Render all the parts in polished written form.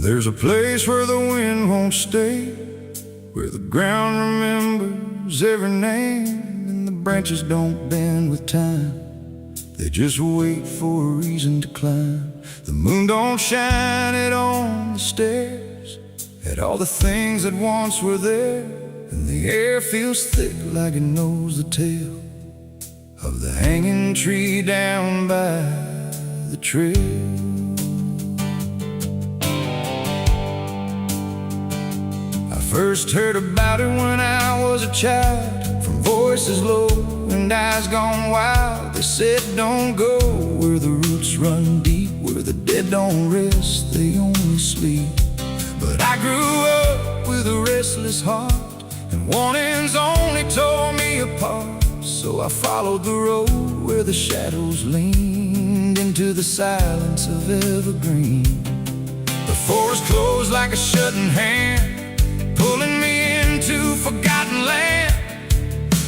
There's a place where the wind won't stay, where the ground remembers every name, and the branches don't bend with time. They just wait for a reason to climb. The moon don't shine it on the stairs, at all the things that once were there, and the air feels thick like it knows the tale of the hanging tree down by the trail. I first heard about it when I was a child, from voices low and eyes gone wild. They said don't go where the roots run deep, where the dead don't rest, they only sleep. But I grew up with a restless heart, and warnings only tore me apart. So I followed the road where the shadows leaned into the silence of evergreen. The forest closed like a shutting hand, pulling me into forgotten land.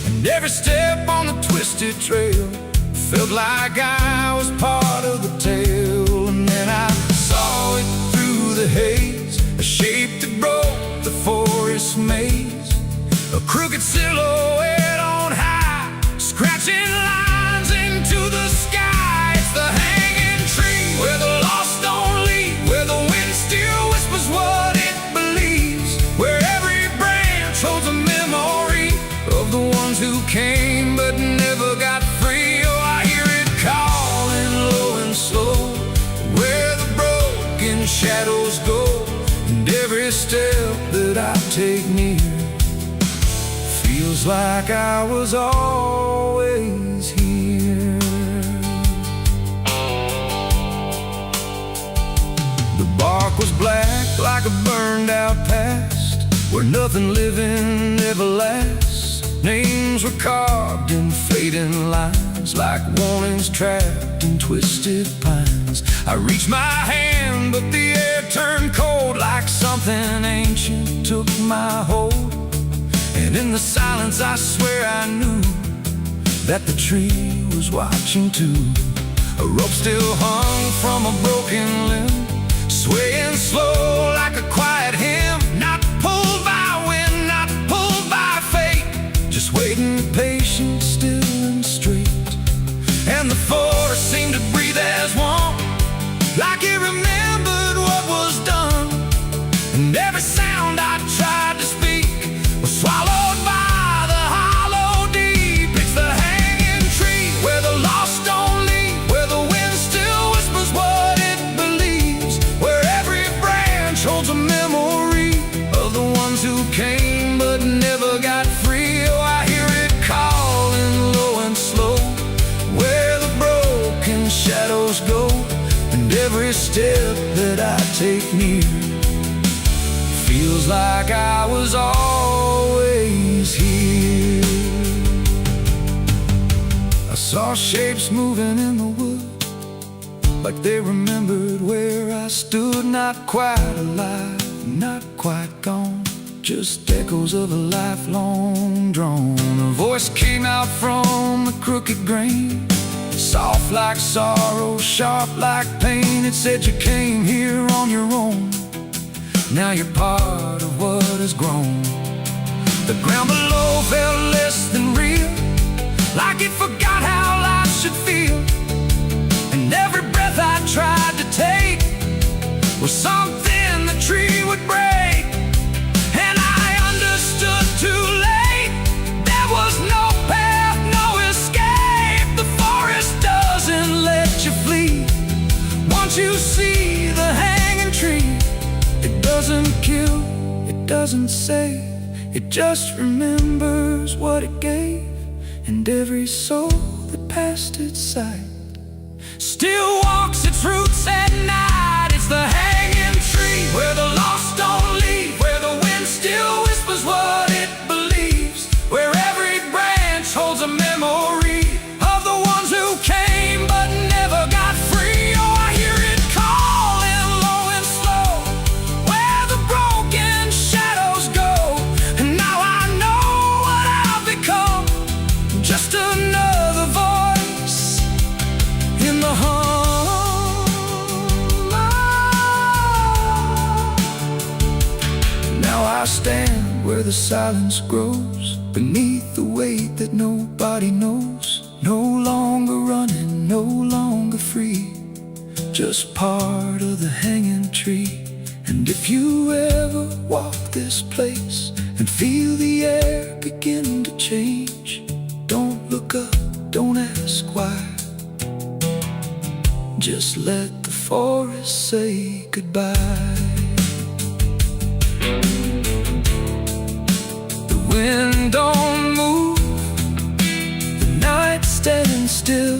And every step on the twisted trail felt like I was part of the tale. And then I saw it through the haze, a shape that broke the forest maze, a crooked silhouette on high, scratching lines into the sky. It's the hanging tree where the lost don't leave, where the wind still whispers what it believes, where every branch holds a memory of the ones who came but never got free. Oh, I hear it calling low and slow, where the broken shadows go, and every step that I take near feels like I was always here. The bark was black like a burned out past, where nothing living ever lasts. Names were carved in fading lines, like warnings trapped in twisted pines. I reached my hand, but the air turned cold, like something ancient took my hold. And in the silence I swear I knew that the tree was watching too. A rope still hung from a broken limb, swaying slow like a quiet hymn, not pulled by wind, not pulled by fate, just waiting patient, still and straight. And the forest seemed to breathe as one, like it remembered what was done. And every sound I tried to speak was swallowed by the hollow deep. It's the hanging tree where the lost don't leave, where the wind still whispers what it believes, where every branch holds a memory of the ones who came but never got free. Oh, I hear it calling low and slow, where the broken shadows go, and every step that I take near feels like I was always here. I saw shapes moving in the wood, like they remembered where I stood. Not quite alive, not quite gone, just echoes of a lifelong drone. A voice came out from the crooked grain, soft like sorrow, sharp like pain. It said you came here on your own, now you're part of what has grown. The ground below felt less than real, like it forgot how life should feel. And every breath I tried to take was something the tree would break. And I understood too late, there was no path, no escape. The forest doesn't let you flee. Once you see the hanging tree, it doesn't kill, it doesn't save, it just remembers what it gave. And every soul that passed its sight still walks its roots at night. It's the hanging tree where the lost don't leave, where the wind still whispers what it believes, where every branch holds a memory of the ones who came but never got free. Oh, I hear it calling low and slow, where the broken shadows go. And now I know what I've become, just another voice in the hum Now I stand where the silence grows, beneath the weight that nobody knows. No longer running, no longer free, just part of the hanging tree. And if you ever walk this place and feel the air begin to change, don't look up, don't ask why. Just let the forest say goodbye. The wind don't move, the night stands still.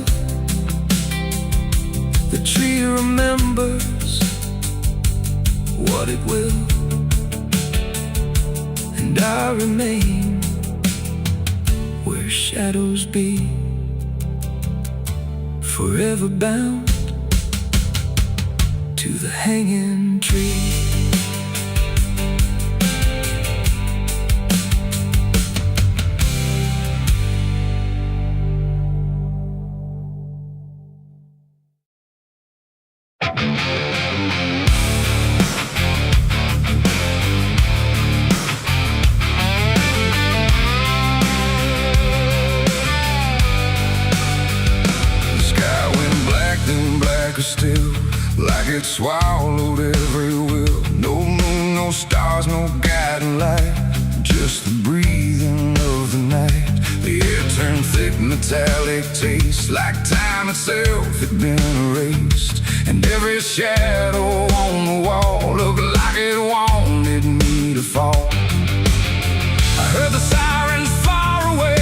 The tree remembers what it will, and I remain where shadows be, forever bound to the hanging tree. Still, like it swallowed every will. No moon, no stars, no guiding light, just the breathing of the night. The air turned thick, metallic taste, like time itself had been erased. And every shadow on the wall looked like it wanted me to fall. I heard the sirens far away,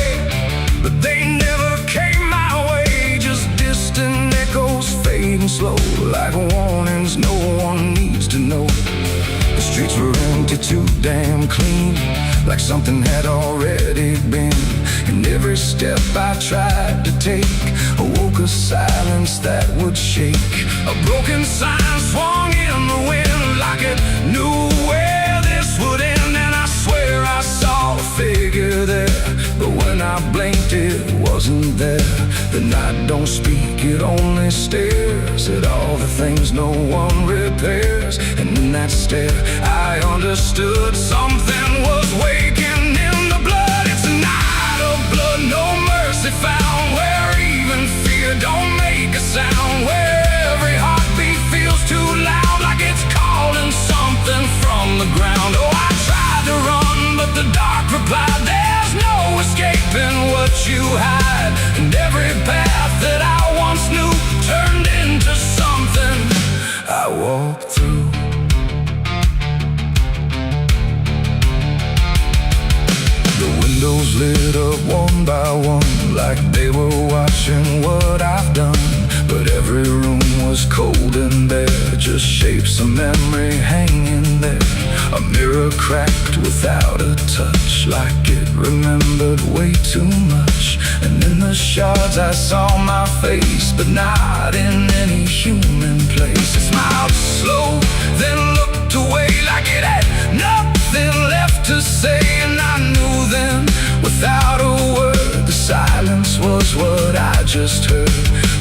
but they never came my way. Just distant echoes fading slow, like warnings no one needs to know. The streets were empty, too damn clean, like something had already been. And every step I tried to take awoke a silence that would shake. A broken sign swung in the wind, like it knew where this would end. And I swear I saw a figure there, but when I blinked it wasn't there. The night don't speak, it only stares at all the things no one repairs. And in that stare I understood something was waking in the blood. It's a night of blood, no mercy found, where even fear don't make a sound, where every heartbeat feels too loud, like it's calling something from the ground. Oh, I tried to run, but the dark replied, there's no escaping what you hide. And every path that I once knew turned into something I walked through. The windows lit up one by one, like they were watching what I've done. But every room was cold and bare, just shapes of memory hanging there. A mirror cracked without a touch, like it remembered way too much. And in the shards I saw my face, but not in any human place. It smiled slow, then looked away, like it had nothing left to say. And I knew then, without a word, the silence was what I just heard.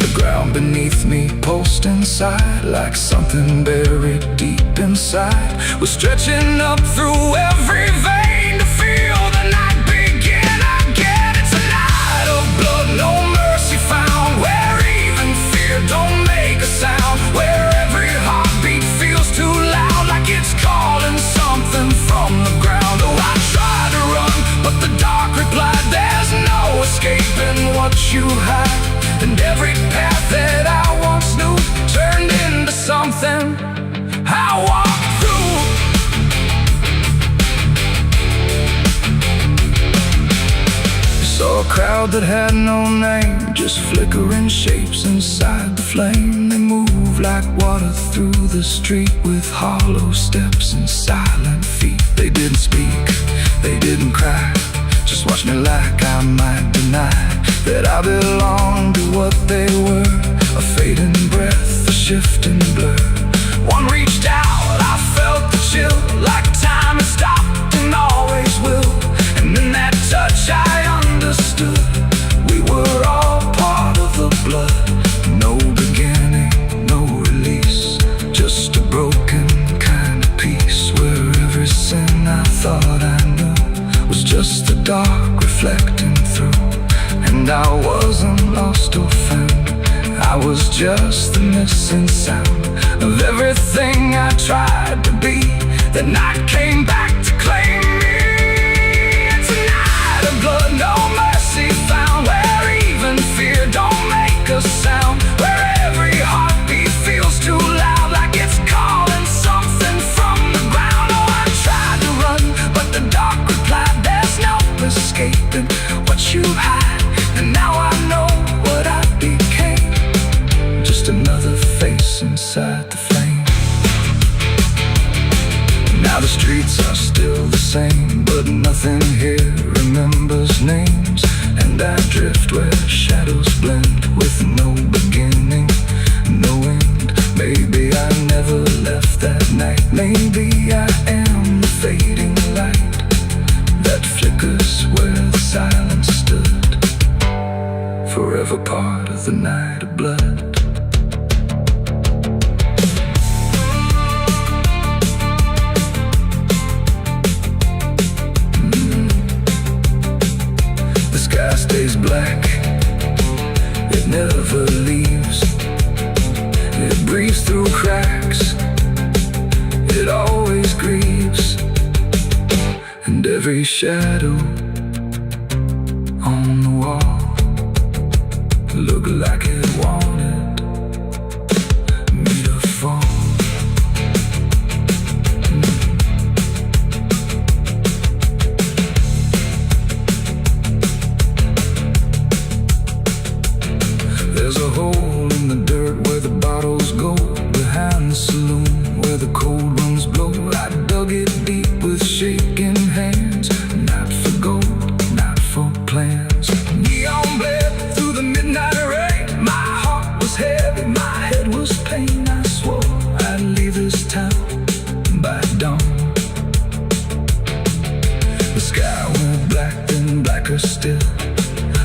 The ground beneath me pulsed inside, like something buried deep inside was stretching up through every vein to feel the night begin again. It's a night of blood, no mercy found, where even fear don't make a sound, where every heartbeat feels too loud, like it's calling something from the ground. Oh, I tried to run, but the dark replied, there's no escaping what you hide. And every path that I once knew turned into something I walked through. Saw a crowd that had no name, just flickering shapes inside the flame. They moved like water through the street, with hollow steps and silent feet. They didn't speak, they didn't cry, just watched me like I might deny that I belonged to what they were. A fading breath, a shifting blur. One reached out, I felt the chill, like time had stopped and always will. And in that touch I understood, we were all part of the blood. No beginning, no release, just a broken kind of peace, where every sin I dark reflecting through, and I wasn't lost or found. I was just the missing sound of everything I tried to be. The night came back to claim me. It's a night of blood, no mercy found, where even fear don't make a sound, where every heartbeat feels too loud, like it's calling something from the ground. Oh, I tried to run, but the dark replied, there's no escaping what you hide. And now I know what I became, just another face inside the flame. Now the streets are still the same, but nothing here remembers names. And I drift where shadows blend with no beginning, no end. Maybe I never left that night. Maybe I am the fading light that flickers where the silence stood, forever part of the night of blood. The sky stays black, it never leaves. It breathes through cracks, it always grieves. And every shadow on the wall looked like it wanted me to fall. There's a hole in the dirt where the bottles go, behind the saloon where the cold winds blow. I dug it deep with shaking hands, not for gold, not for plans. Neon bled through the midnight rain, my heart was heavy, my head was pain. I swore I'd leave this town by dawn. The sky went black, then blacker still,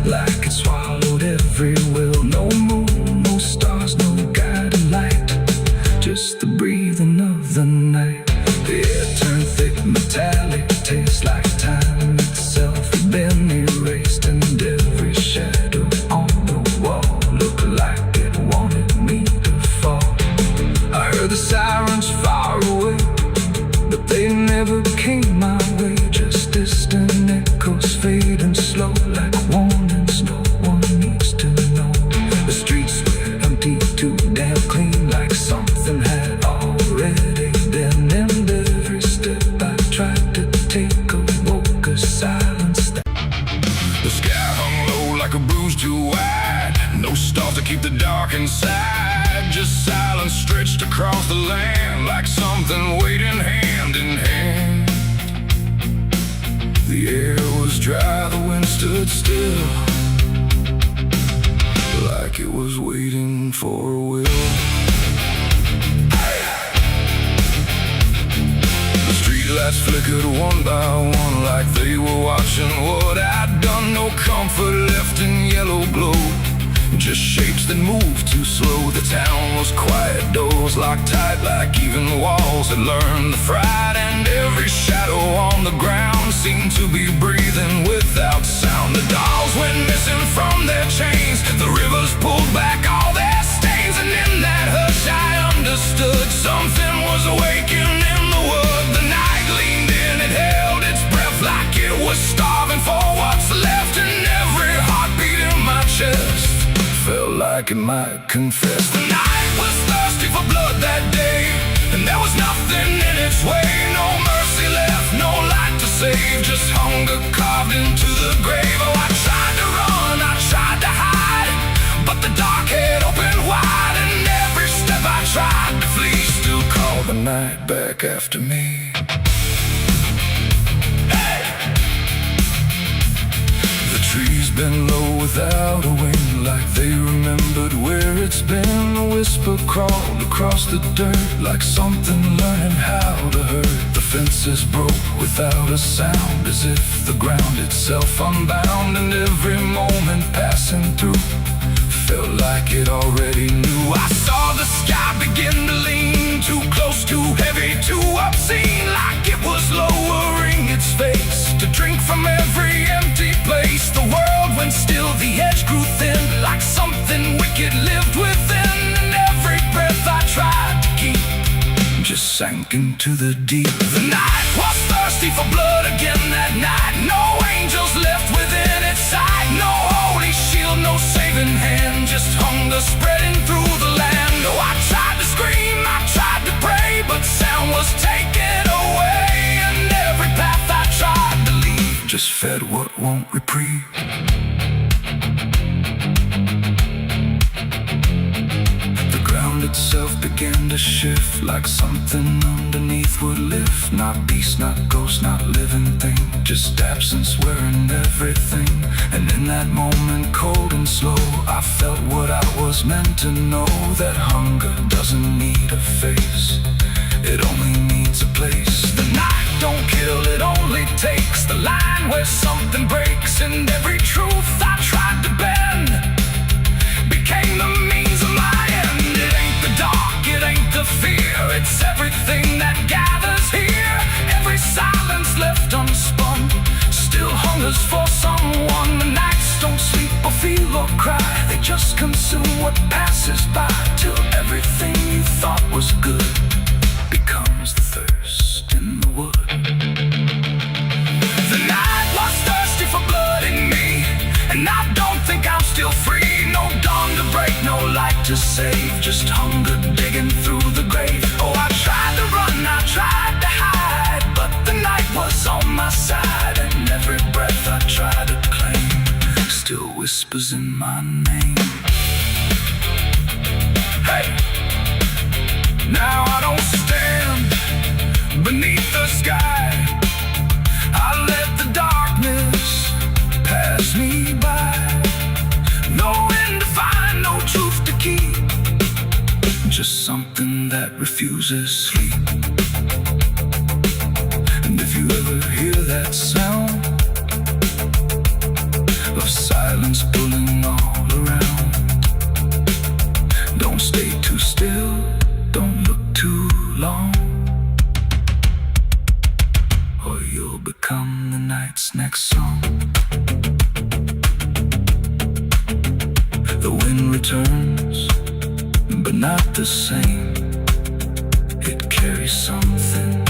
like it swallowed every will. No moon, no stars, no guiding light, just the breathing of the night. The air turned thick, metallic, tastes like time itself had been erased. And every shadow on the wall looked like it wanted me to fall. I heard the sirens far away, but they never came my way. Just distant echoes fading slow, like warnings no one needs to know. The streets were empty, too damn clean, like something had already been. And every step I tried to take awoke a silence. The sky hung low like a bruise too wide, no stars to keep the dark inside. Just silence stretched across the land, like something waiting hand in hand. The air was dry, the wind stood still, like it was waiting for a will. The streetlights flickered one by one, like they were watching what I'd done. No comfort left in yellow glow, just shapes that moved too slow. The town was quiet, doors locked tight, like even walls had learned the fright. And every shadow on the ground seemed to be breathing without sound. The dolls went missing from their chains, the rivers pulled back all their stains. And in that hush I understood something was awakening in the wood. The night leaned in, it held its breath, like it was starving for what's left. And every heartbeat in my chest felt like it might confess. The night was thirsty for blood that day, and there was nothing in its way. No mercy left, no light to save, just hunger carved into the grave. Oh, I tried to run, I tried to hide, but the dark had opened wide. And every step I tried to flee still called the night back after me. Hey! The trees bend low without a wing, like they remembered where it's been. A whisper crawled across the dirt, like something learning how to hurt. The fences broke without a sound, as if the ground itself unbound. And every moment passing through felt like it already knew. I saw the sky begin to lean, too close, too heavy, too obscene, like it was lowering its face to drink from every sank into the deep. The night was thirsty for blood again that night. No angels left within its sight. No holy shield, no saving hand, just hunger spreading through the land. Oh, I tried to scream, I tried to pray, but sound was taken away. And every path I tried to leave just fed what won't reprieve. Itself began to shift like something underneath would lift. Not beast, not ghost, not living thing, just absence wearing everything. And in that moment, cold and slow, I felt what I was meant to know, that hunger doesn't need a face, it only needs a place. The night don't kill, it only takes the line where something breaks, and every truth I tried to bend became the means of my end. It ain't the dark, it ain't the fear, it's everything that gathers here. Every silence left unspun still hungers for someone. The nights don't sleep or feel or cry, they just consume what passes by, till everything you thought was good becomes the thirst in the wood. The night was thirsty for blood in me, and I don't think I'm still free. No dawn to break, no light to save, just hunger digging through the grave. Oh, I tried to run, I tried to hide, but the night was on my side, and every breath I tried to claim still whispers in my name. Hey, now I don't stand beneath the sky, I let the darkness pass me by. No end to find, no truth to keep, just something that refuses sleep. And if you ever hear that sound of silence pulling all around, don't stay too still, don't look too long, or you'll become the night's next song. The wind returns, but not the same. It carries something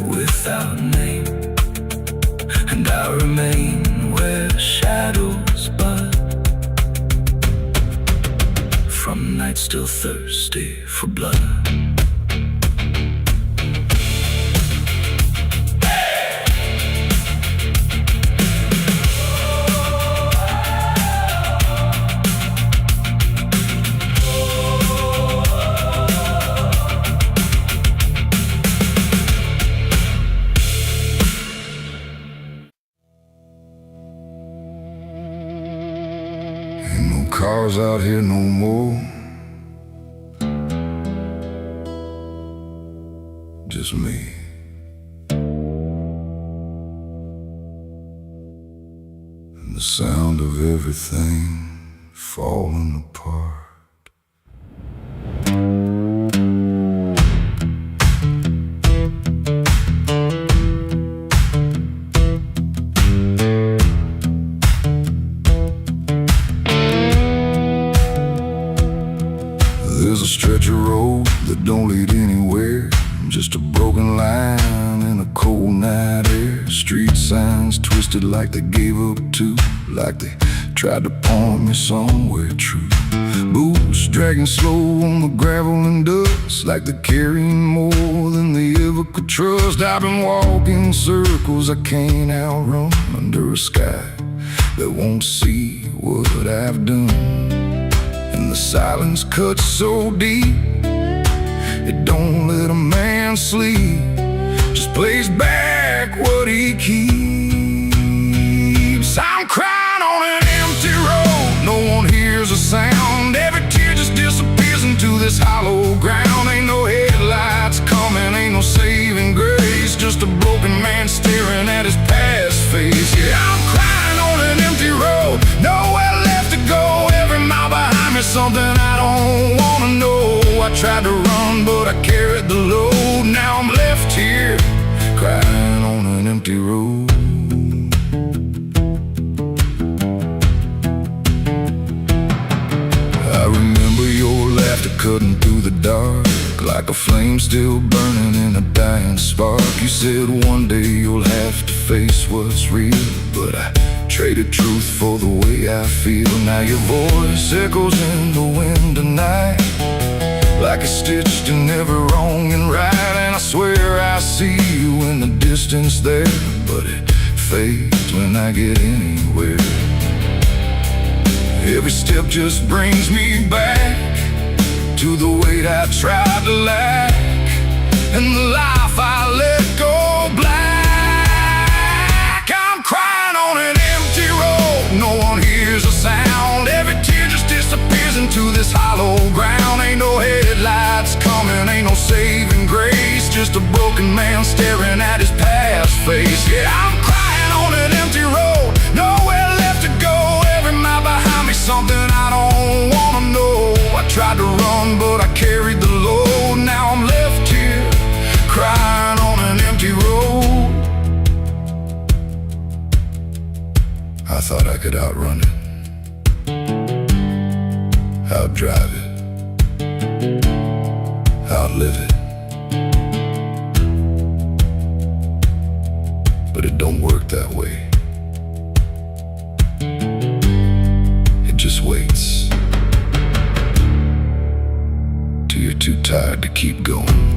without name, and I remain where shadows bud, from nights still thirsty for blood. Cars out here no more, just me. And the sound of everything falling apart. There's a stretch of road that don't lead anywhere, just a broken line in a cold night air. Street signs twisted like they gave up too, like they tried to point me somewhere true. Boots dragging slow on the gravel and dust, like they're carrying more than they ever could trust. I've been walking circles I can't outrun, under a sky that won't see what I've done. And the silence cuts so deep, it don't let a man sleep, just plays back what he keeps. I'm crying on an empty road, no one hears a sound. Every tear just disappears into this hollow ground. Ain't no headlights coming, ain't no saving grace, just a broken man staring at his past face. Yeah, I'm crying on an empty road, nowhere left to go. Every mile behind me, something I don't wanna know. I tried to run, but I carried the load. Now I'm left here, crying on an empty road. I remember your laughter cutting through the dark, like a flame still burning You said one day you'll have to face what's real, but I traded truth for the way I feel. Now your voice echoes in the wind tonight, like it's stitched in every wrong and right. And I swear I see you in the distance there, but it fades when I get anywhere. Every step just brings me back to the weight I tried to lack, and the life I let go black. I'm crying on an empty road, no one hears a sound. Every tear just disappears into this hollow ground. Ain't no headlights coming, ain't no saving grace, just a broken man staring at his past face. Yeah, I'm crying on an empty road, nowhere left to go. Every mile behind me, something I don't wanna know. I tried to run, but I carried the load. Now I'm left here, crying on an empty road. I thought I could outrun it, outdrive it, outlive it, but it don't work that way. It just waits till you're too tired to keep going.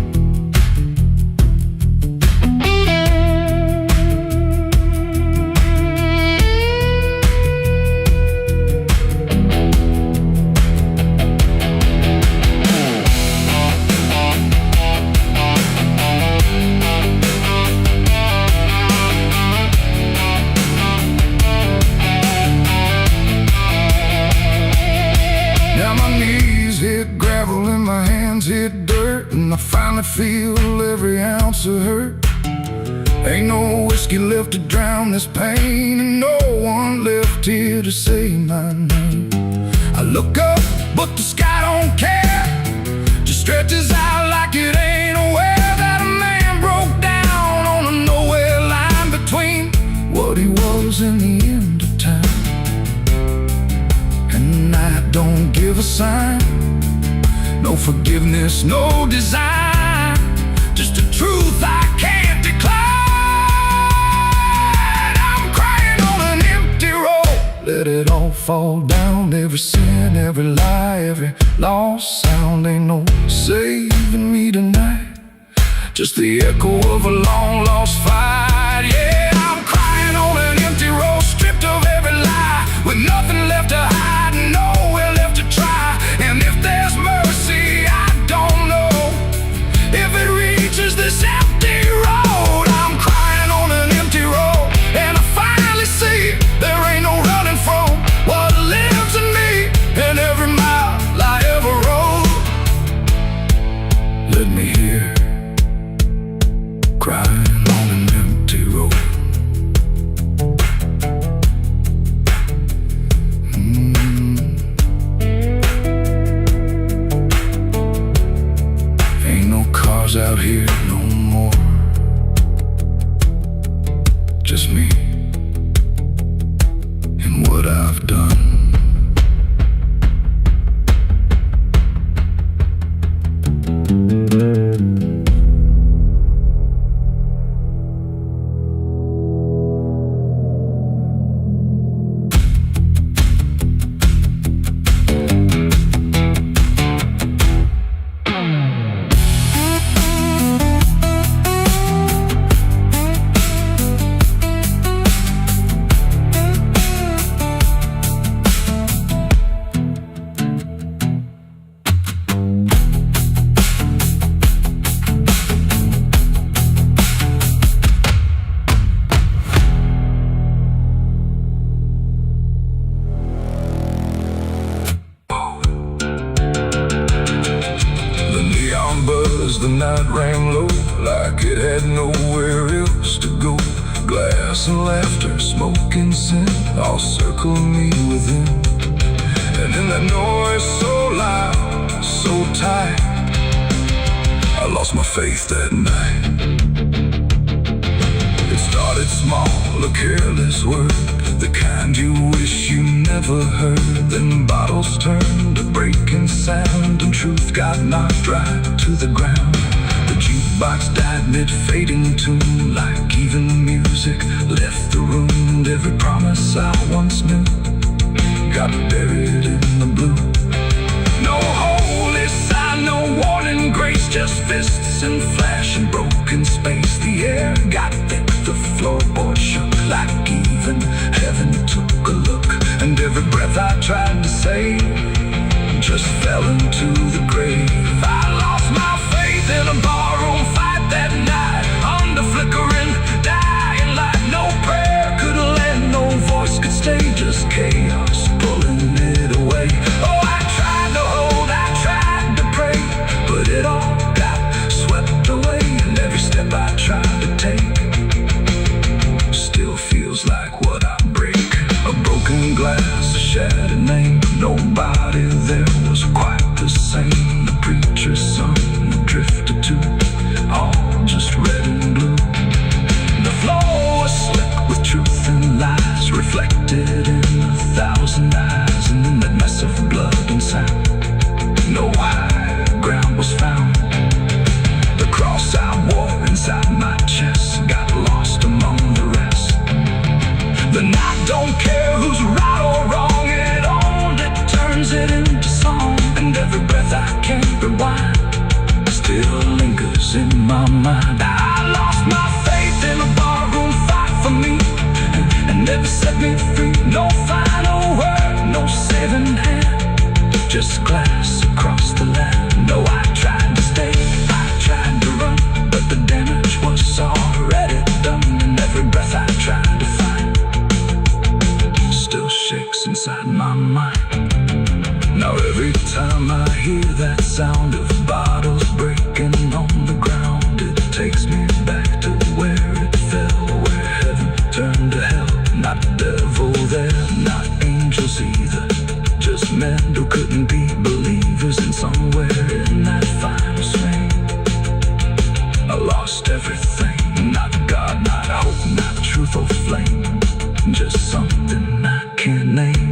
Hit dirt, and I finally feel every ounce of hurt. Ain't no whiskey left to drown this pain, and no one left here to say my name. I look up, but the sky don't care, just stretches out like it ain't aware that a man broke down on a nowhere line between what he was and the end of time. And the night don't give a sign, no forgiveness, no design, just a truth I can't decline. I'm crying on an empty road, let it all fall down. Every sin, every lie, every lost sound. Ain't no saving me tonight, just the echo of a long lost fight. Yeah, I'm crying on an empty road, stripped of every lie, with nothing left to hide, nowhere left to try. And if there's mercy, I don't know if it reaches this empty road. I'm crying on an empty road, and I finally see there ain't no running from what lives in me and every mile I ever rode. Let me hear, crying on an empty road. Out here no more, just me and what I've done. The night rang low, like it had nowhere else to go. Glass and laughter, smoke and sin, all circle me within. And in that noise so loud, so tight, I lost my faith that night. It started small, a careless word, the kind you wish you never heard. Then bottles turned to breaking sound, and truth got knocked right to the ground. The The jukebox died mid-fading tune, like even music left the room. And every promise I once knew got buried in the blue. No holy sign, no warning grace, just fists and flash and broken space. The air got thick, the floorboard shook, like even heaven took a look. And every breath I tried to save just fell into the grave. I lost my faith in a barroom fight that night, under flickering, dying light. No prayer could land, no voice could stay, just chaos pulling it away. Oh, I tried to hold, I tried to pray, but it all got swept away. And every step I tried to take still feels like what I break. A broken glass, a shattered name, nobody there was quite the same. The preacher's son drifted too, all just red and blue. The floor was slick with truth and lies, reflected in 1,000 eyes. And in that mess of blood and sound, no high ground was found. The cross I wore inside my chest got lost among the rest. The night don't care who's right or wrong, it only turns it into song. And every breath I can't rewind still lingers in my mind. I lost my faith in a barroom fight for me, and never set me free. No final word, no saving hand, just glass across the land. No, I tried to stay, I tried to run, but the damage was already done. And every breath I tried to find still shakes inside my mind. Now every time I hear that sound of bottles breaking on the ground, it takes me back to where it fell, where heaven turned to hell. Not devil there, not angels either, just men who couldn't be believers. And somewhere in that final swing, I lost everything. Not God, not hope, not truth or flame, just something I can't name.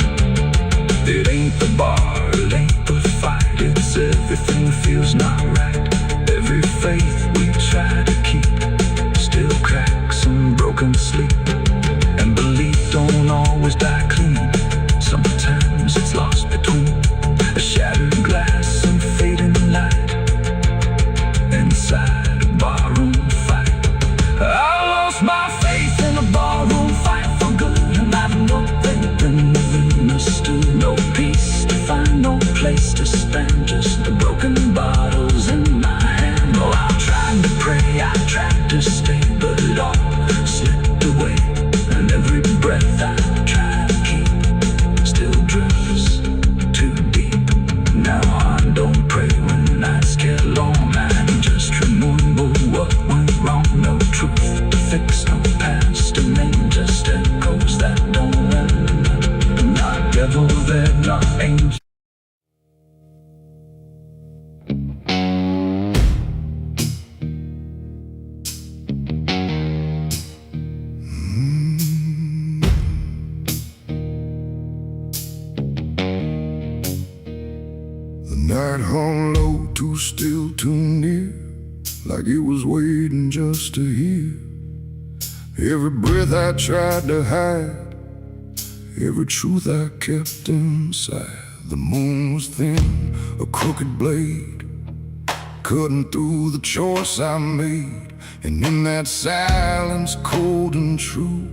It ain't the bar, it ain't the fight, it's everything feels not right. Every faith we try to keep still cracks and broken sleep. And belief don't always die clean, sometimes it's lost between a shattered glass and fading light inside a barroom fight. I lost my faith in a barroom fight for good, and I've nothing been understood. No peace to find, no place to stand, just the broken bottles in my hand. Oh, I tried to pray, I tried to stay, but it all slipped away. And every breath I try to keep still drifts too deep. Now I don't pray when nights get long, I just remember what went wrong. No truth to fix, no past to name, just echoes that don't end. Not devil there, not angel. The night hung low, too still, too near, like it was waiting just to hear. Every breath I tried to hide, every truth I kept inside. The moon was thin, a crooked blade, cutting through the choice I made. And in that silence, cold and true,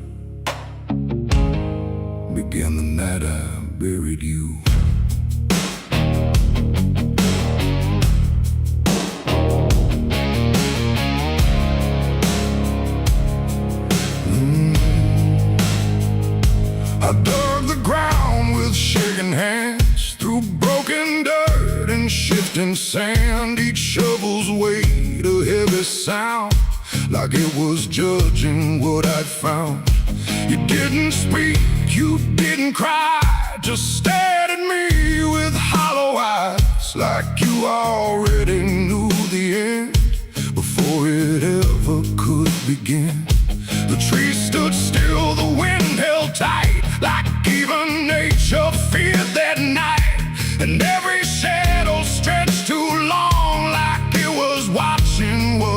began the night I buried you. I dug the ground with shaking hands, through broken dirt and shifting sand. Each shovel's weight a heavy sound, like it was judging what I'd found. You didn't speak, you didn't cry, just stared at me with hollow eyes, like you already knew the end before it ever could begin. The trees stood still, the wind held tight, like even nature feared that night. And every shadow stretched too long, like it was watching what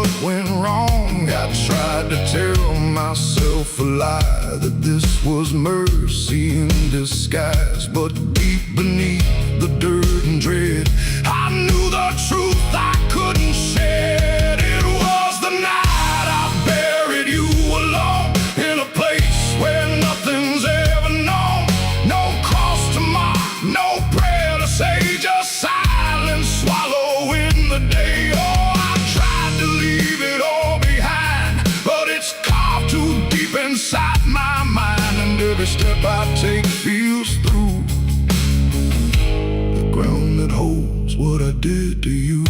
myself a lie, that this was mercy in disguise. But deep beneath the dirt and dread, I knew the truth I couldn't shed. It was the night I buried you alone, in a place where nothing's ever known. No cross to mark, no prayer to say, just silence swallowing the day. Oh, I tried to leave it all behind, but it's carved too deep inside my mind, and every step I take feels through the ground that holds what I did to you.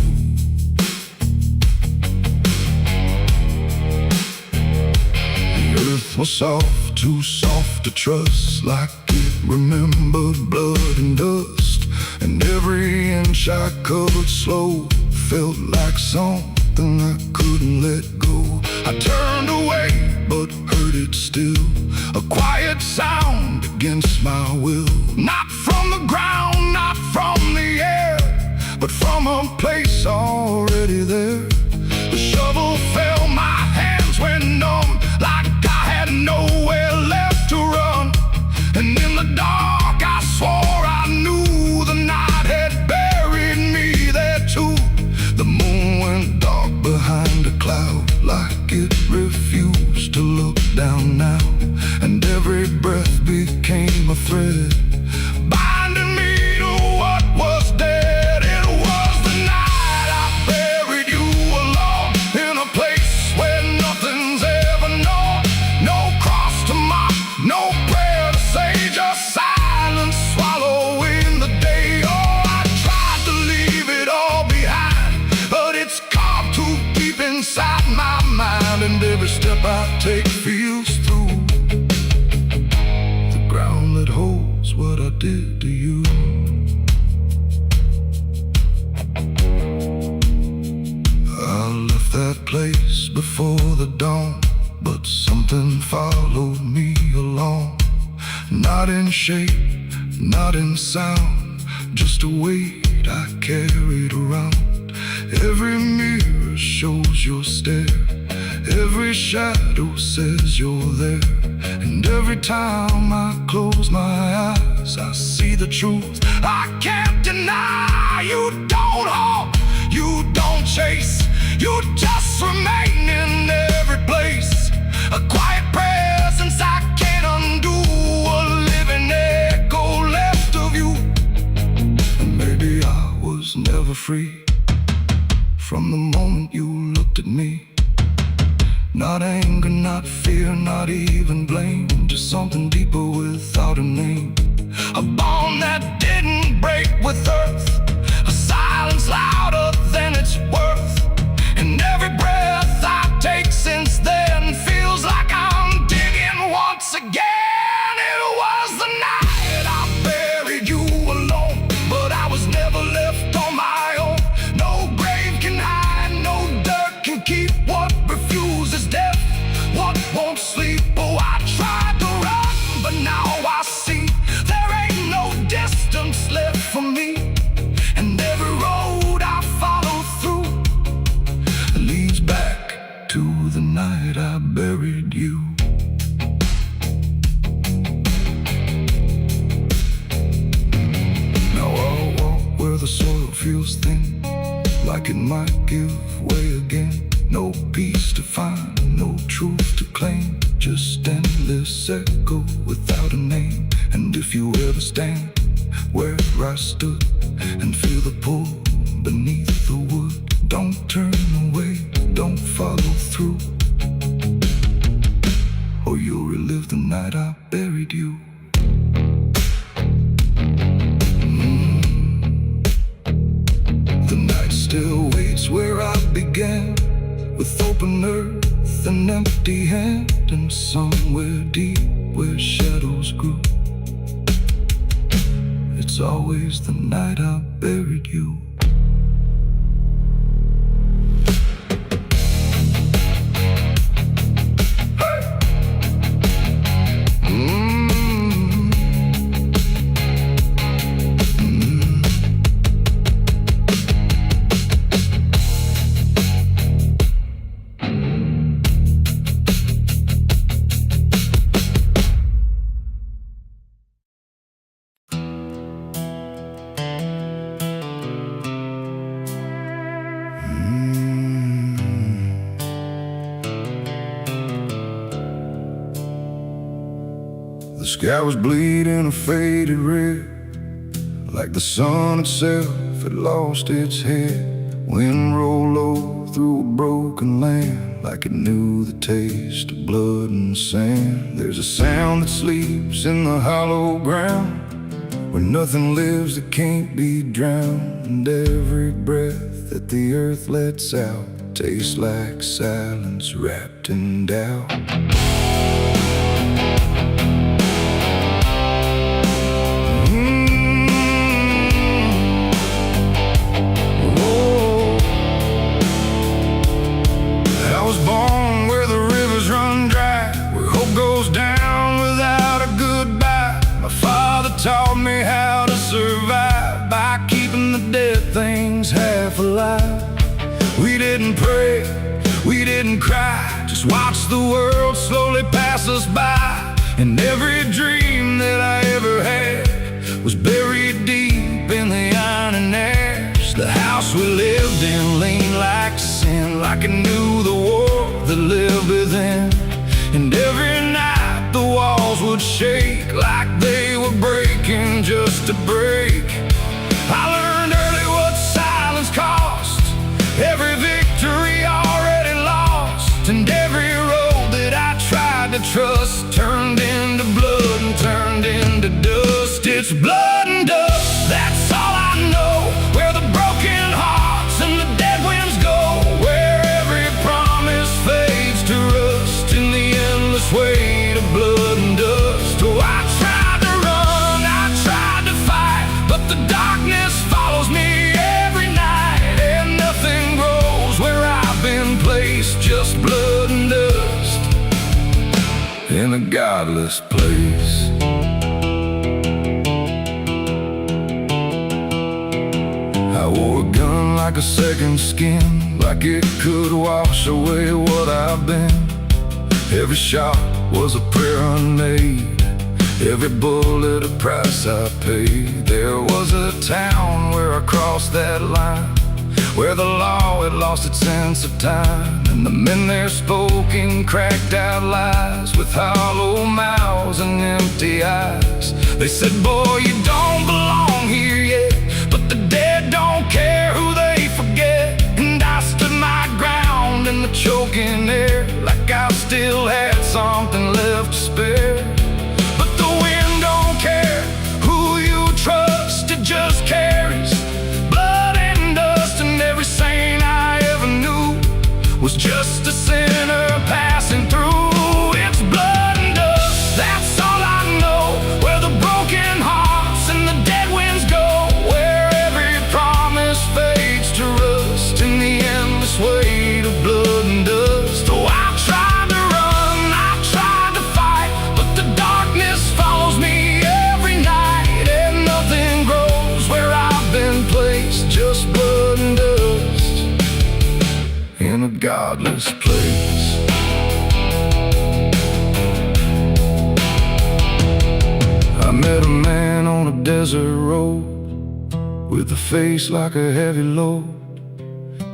The earth was soft, too soft to trust, like it remembered blood and dust. And every inch I covered slow felt like something I couldn't let go. I turned away, but heard it still, a quiet sound against my will. Not from the ground, not from the air, but from a place already there. The shovel fell, my hands went numb, like I had nowhere left to run. And in the dark I swore I knew the night had buried me there too. The moon went dark behind a cloud, like it refused to look down now. And every breath became a thread, binding me to what was dead. It was the night I buried you alone, in a place where nothing's ever known. No cross to mark, no prayer to say, just silence swallowing the day. Oh, I tried to leave it all behind, but it's carved too deep inside my mind, and every step I take feels through the ground that holds what I did to you. I left that place before the dawn, but something followed me along. Not in shape, not in sound, just a weight I carried around. Every mirror shows your stare, every shadow says you're there. And every time I close my eyes, I see the truth I can't deny. You don't halt, you don't chase, you just remain in every place. A quiet presence I can't undo, a living echo left of you. And maybe I was never free from the moment you looked at me. Not anger, not fear, not even blame, just something deeper without a name. A bond that didn't break with earth, a silence louder than its worth. And every breath I take since then feels like I'm digging once again. It was the night I buried you alone, but I was never left on my own. No grave can hide, no dirt can keep what refuses death, what won't sleep. Oh, I tried to run, but now I see there ain't no distance left for me. And every road I follow through leads back to the night I buried you. Now I'll walk where the soil feels thin, like it might give way again. No peace to find, no truth to claim, just endless echo without a name. And if you ever stand where I stood and feel the pull beneath the wood, don't turn away, don't follow through, or you'll relive the night I buried you. The night still waits where I began, with open earth and empty hand, and somewhere deep where shadows grew, it's always the night I buried you. The sky was bleeding a faded red, like the sun itself had lost its head. Wind rolled low through a broken land, like it knew the taste of blood and sand. There's a sound that sleeps in the hollow ground, where nothing lives that can't be drowned. And every breath that the earth lets out tastes like silence wrapped in doubt. Taught me how to survive by keeping the dead things half alive. We didn't pray, we didn't cry, just watch the world slowly pass us by. And every dream that I ever had was buried deep in the iron and ash. The house we lived in leaned like sin, like it knew the war that lived within. And every night the walls would shake like they were breaking just to break. I learned early what silence cost, every victory already lost. And every road that I tried to trust turned into blood and turned into dust. It's blood and dust, that's all I know. Where the broken hearts and the dead winds go, where every promise fades to rust in the endless weight of blood and dust. Oh, I tried to run, I tried to fight, but the darkness follows me every night. And nothing grows where I've been placed, just blood and dust in a godless place. I wore a gun like a second skin, like it could wash away what I've been. Every shot was a prayer unmade, every bullet a price I paid. There was a town where I crossed that line, where the law had lost its sense of time. And the men there spoke in cracked out lies, with hollow mouths and empty eyes. They said, boy, you don't belong here yet, but the dead don't care who they forget. And I stood my ground in the choking air, like I still had something left to spare. But the wind don't care who you trust, it just carries blood and dust. And every saint I ever knew was just a sinner passing through. It's blood and dust, that's all I know. Where the broken hearts and the dead winds go, where every promise fades to rust in the endless weight of blood and dust. Oh, I tried to run, I tried to fight, but the darkness follows me every night. And nothing grows where I've been placed, just blood and dust in a godless place. I met a man on a desert road, with a face like a heavy load.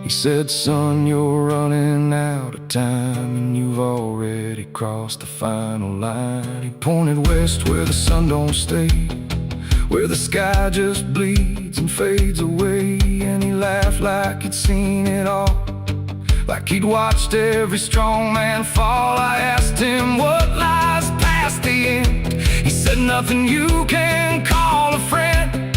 He said, son, you're running out of time, and you've already crossed the final line. He pointed west where the sun don't stay, where the sky just bleeds and fades away. And he laughed like he'd seen it all, like he'd watched every strong man fall. I asked him what lies past the end. He said, nothing you can call a friend,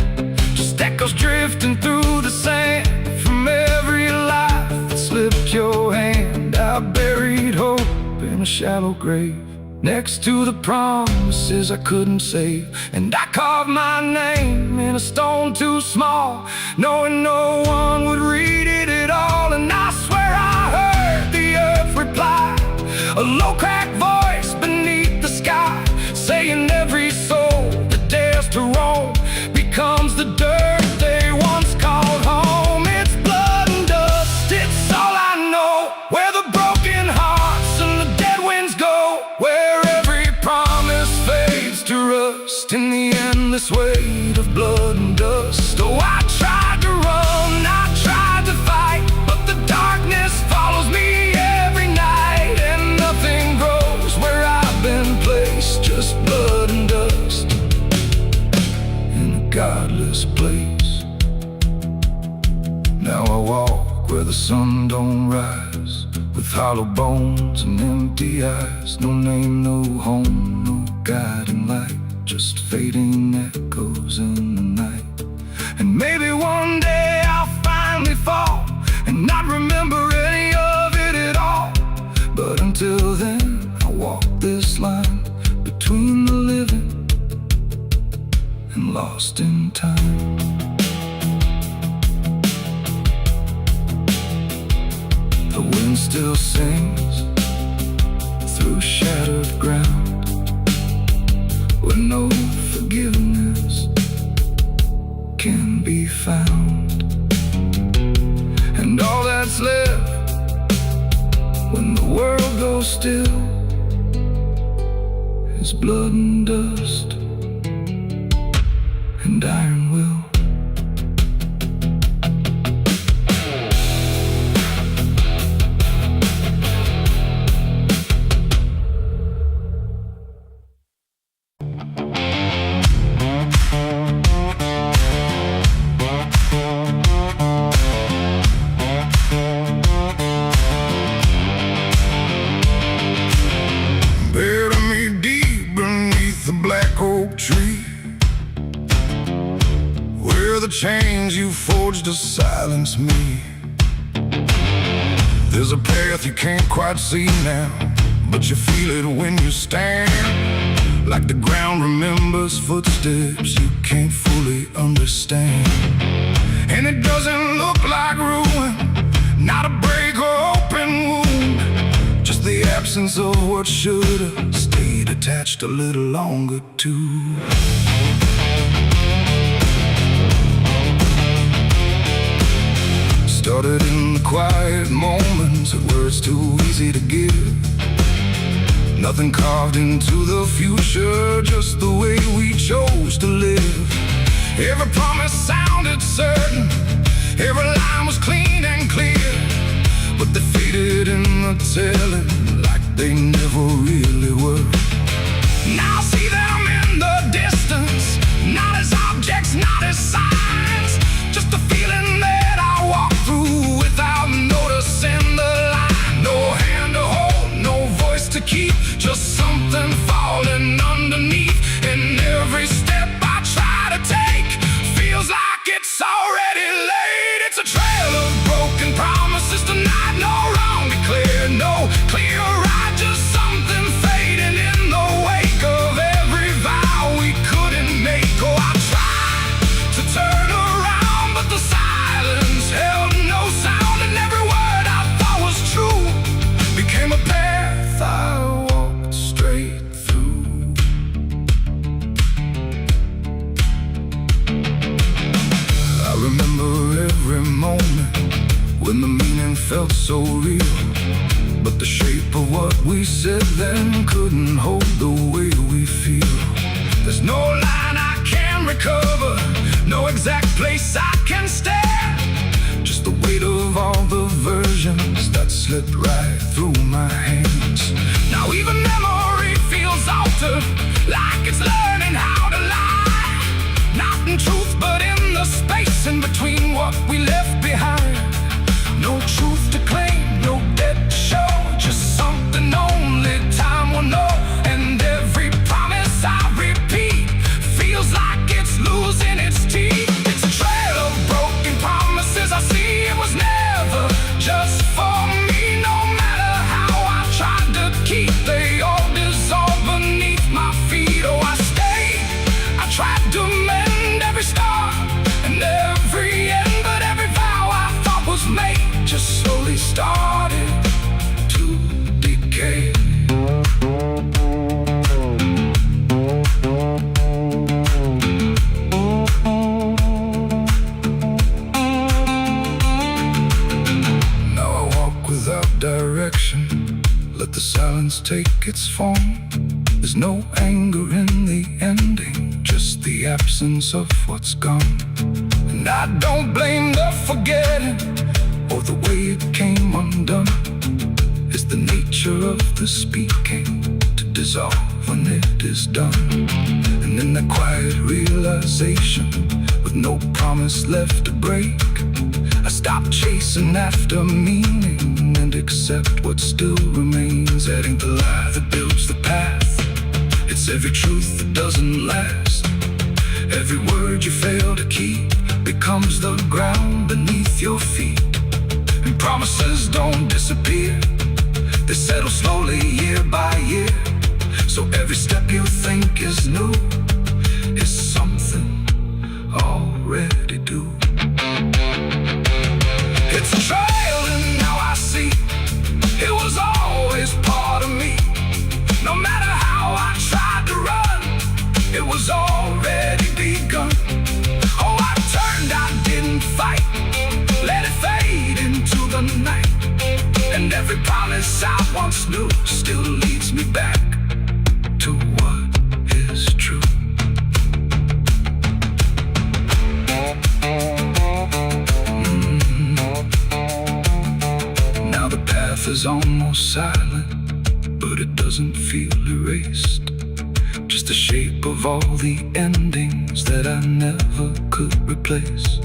just echoes drifting through the sand from every life that slipped your hand. I buried hope in a shallow grave, next to the promises I couldn't save. And I carved my name in a stone too small, knowing no one would read it at all. And I swear I heard the earth reply, a low cracked voice beneath the sky, saying every soul that dares to roam becomes the dirt they once called home. It's blood and dust, it's all I know. Where the broken hearts and the dead winds go, where every promise fades to rust in the endless weight of blood and dust. Oh, I tried to run, I tried to fight, but the darkness follows me every night. And nothing grows where I've been placed, just blood and dust. the sun don't rise, with hollow bones and empty eyes. No name, no home, no guiding light, just fading echoes in the night. And maybe one day I'll finally fall and not remember any of it at all. But until then, I'll walk this line between the living and lost in time. The wind still sings through shattered ground, where no forgiveness can be found. And all that's left when the world goes still is blood and dust and iron will. Tree, where the chains you forged to silence me. There's a path you can't quite see now, but you feel it when you stand. Like the ground remembers footsteps you can't fully understand. And it doesn't look like ruin, not a break or open wound, just the absence of what should've stayed attached a little longer too. Started in the quiet moments where it's too easy to give. Nothing carved into the future, just the way we chose to live. Every promise sounded certain, every line was clean and clear, but they faded in the telling like they never really were. Now I see them in the distance, not as objects, not as signs, just a feeling that I walk through without noticing the line. No hand to hold, no voice to keep, just something falling underneath. And every step I try to take feels like it's already late. It's a trail of broken promises tonight, no wrong declared, no clear right, just something fading in the wake of every vow we couldn't make. Oh, I tried to turn around, but the silence held no sound, and every word I thought was true became a path I walked straight through. I remember every moment when the meaning felt so real, but the shape of what we said then couldn't hold the way we feel. There's no line I can recover, no exact place I can stand, just the weight of all the versions that slipped right through my hands. Now even memory feels altered, like it's learning how to lie, not in truth but in the space in between what we left behind. No truth to claim, no debt to show, just something only time will know. And every promise I repeat feels like it's losing its teeth. It's a trail of broken promises I see. It was never just for me, no matter how I tried to keep, they all dissolve beneath my feet. Oh, I stayed, I tried to mend every star and every end, but every vow I thought was made just slowly started to decay. Now I walk without direction, let the silence take its form. There's no anger in the ending, just the absence of what's gone. And I don't blame the forgetting or the way it came undone. It's the nature of the speaking to dissolve when it is done. And in the quiet realization, with no promise left to break, I stop chasing after meaning and accept what still remains. That ain't the lie that builds the path. It's every truth that doesn't last. Every word you fail to keep becomes the ground beneath your feet. And promises don't disappear, they settle slowly year by year. So every step you think is new is something already due. It's a trail and now I see it was always part of me. No matter how I tried to run, it was already begun. Oh, I turned, I didn't fight, let it fade into the night. And every promise I once knew still leads me back to what is true. Now the path is almost silent, but it doesn't feel erased. Just the shape of all the endings that I never could replace.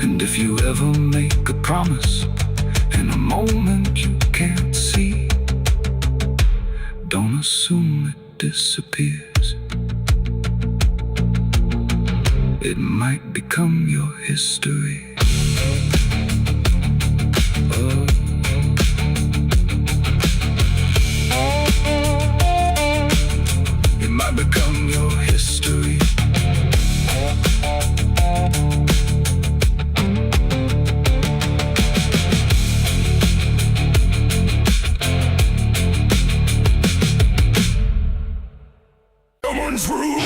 And if you ever make a promise in a moment you can't see, don't assume it disappears. It might become your history. Oh. It might become your history. Someone's room.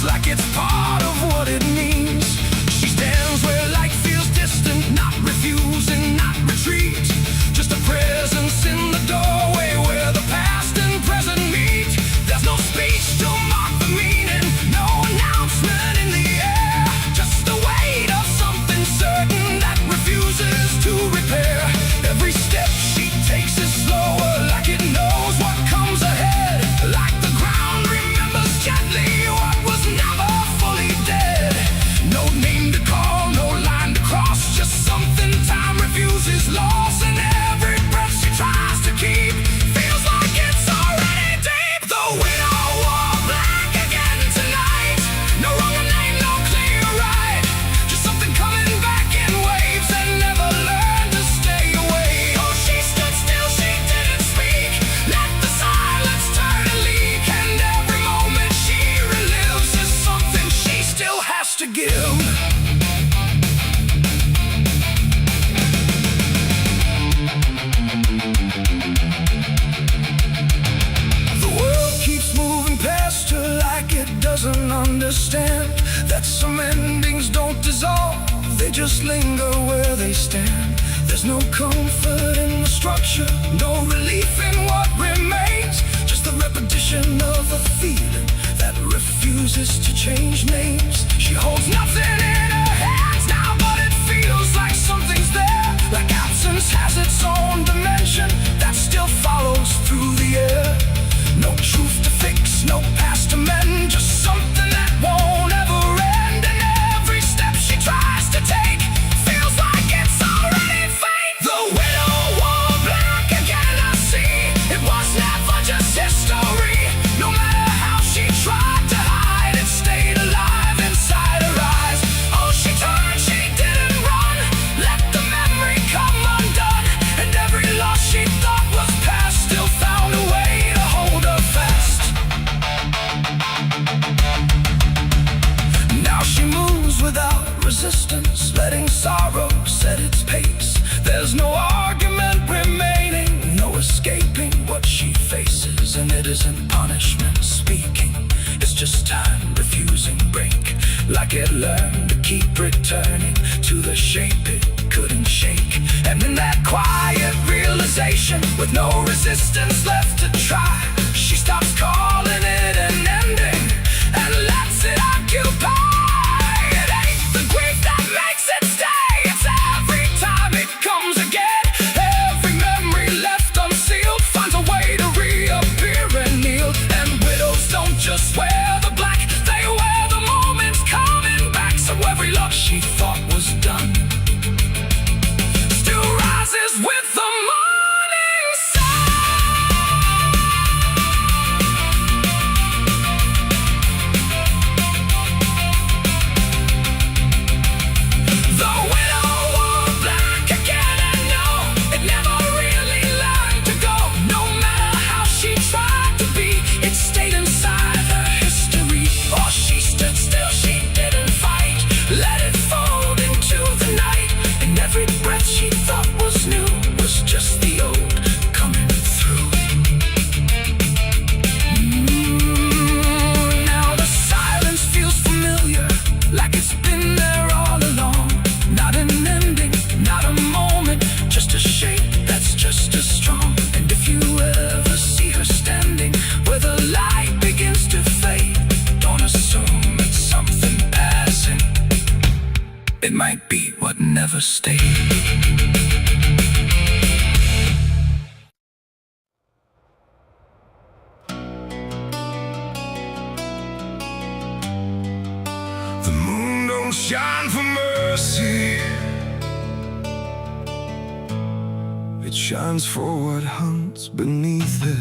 Like it's part of what it means. She stands where light feels distant, not refusing, not retreat. Just a presence in the doorway where the past and present meet. There's no speech to mark the meaning, no announcement in the air. Just the weight of something certain that refuses to repair. Every step she takes is slower, like it knows what comes ahead. Like the ground remembers gently what was never fully dead. No name to call, no line to cross, just something time refuses loss. And every breath she tries to keep feels like it's already deep. The widow wore black again tonight. No wrong name, no clear right. Just something coming back in waves and never learned to stay away. Oh, she stood still, she didn't speak. Let the silence turn and leak. And every moment she relives is something she still has to give. The world keeps moving past her like it doesn't understand that some endings don't dissolve, they just linger where they stand. There's no comfort in the structure, no relief in what remains. Just the repetition of a feeling that refuses to change names. She holds nothing in her hands now, but it feels like something's there. Like absence has its own dimension that still follows through the air. No truth to fix, no past to mend, just something that won't ever end. And every step she tries to take feels like it's already fate. The widow wore black again, I see. It was never just history. No matter how she tried to hide, it stayed alive inside her eyes. Oh, she turned, she didn't run. Let the memory come undone. And every loss she thought was past still found a way to hold her fast. Now she moves without resistance, letting sorrow set its pace. There's no argument remaining, no escaping what she faces. And it isn't punishment speaking, it's just time refusing break. Like like it learned to keep returning to the shape it couldn't shake. And in that quiet realization, with no resistance left to try, she stops calling it an ending and lets it occupy. It ain't the grief that makes it stay, it's every time it comes again. Every memory left unsealed finds a way to reappear and kneel. And widows don't just wear the black, they wear the moments coming back. So every love she thought was done still rises with the morning sun. The widow wore black again, and no, it never really learned to go. No matter how she tried to be, it stayed inside her history. Or she stood still, she didn't fight, let it fold into the night. And every breath she thought was new was just the old coming through. Now the silence feels familiar, like it's been there all along. Not an ending, not a moment, just a shape that's just as strong. And if you ever see her standing where the light begins to fade, don't assume it's something passing. It might be what never stayed. The moon don't shine for mercy, it shines for what hunts beneath it.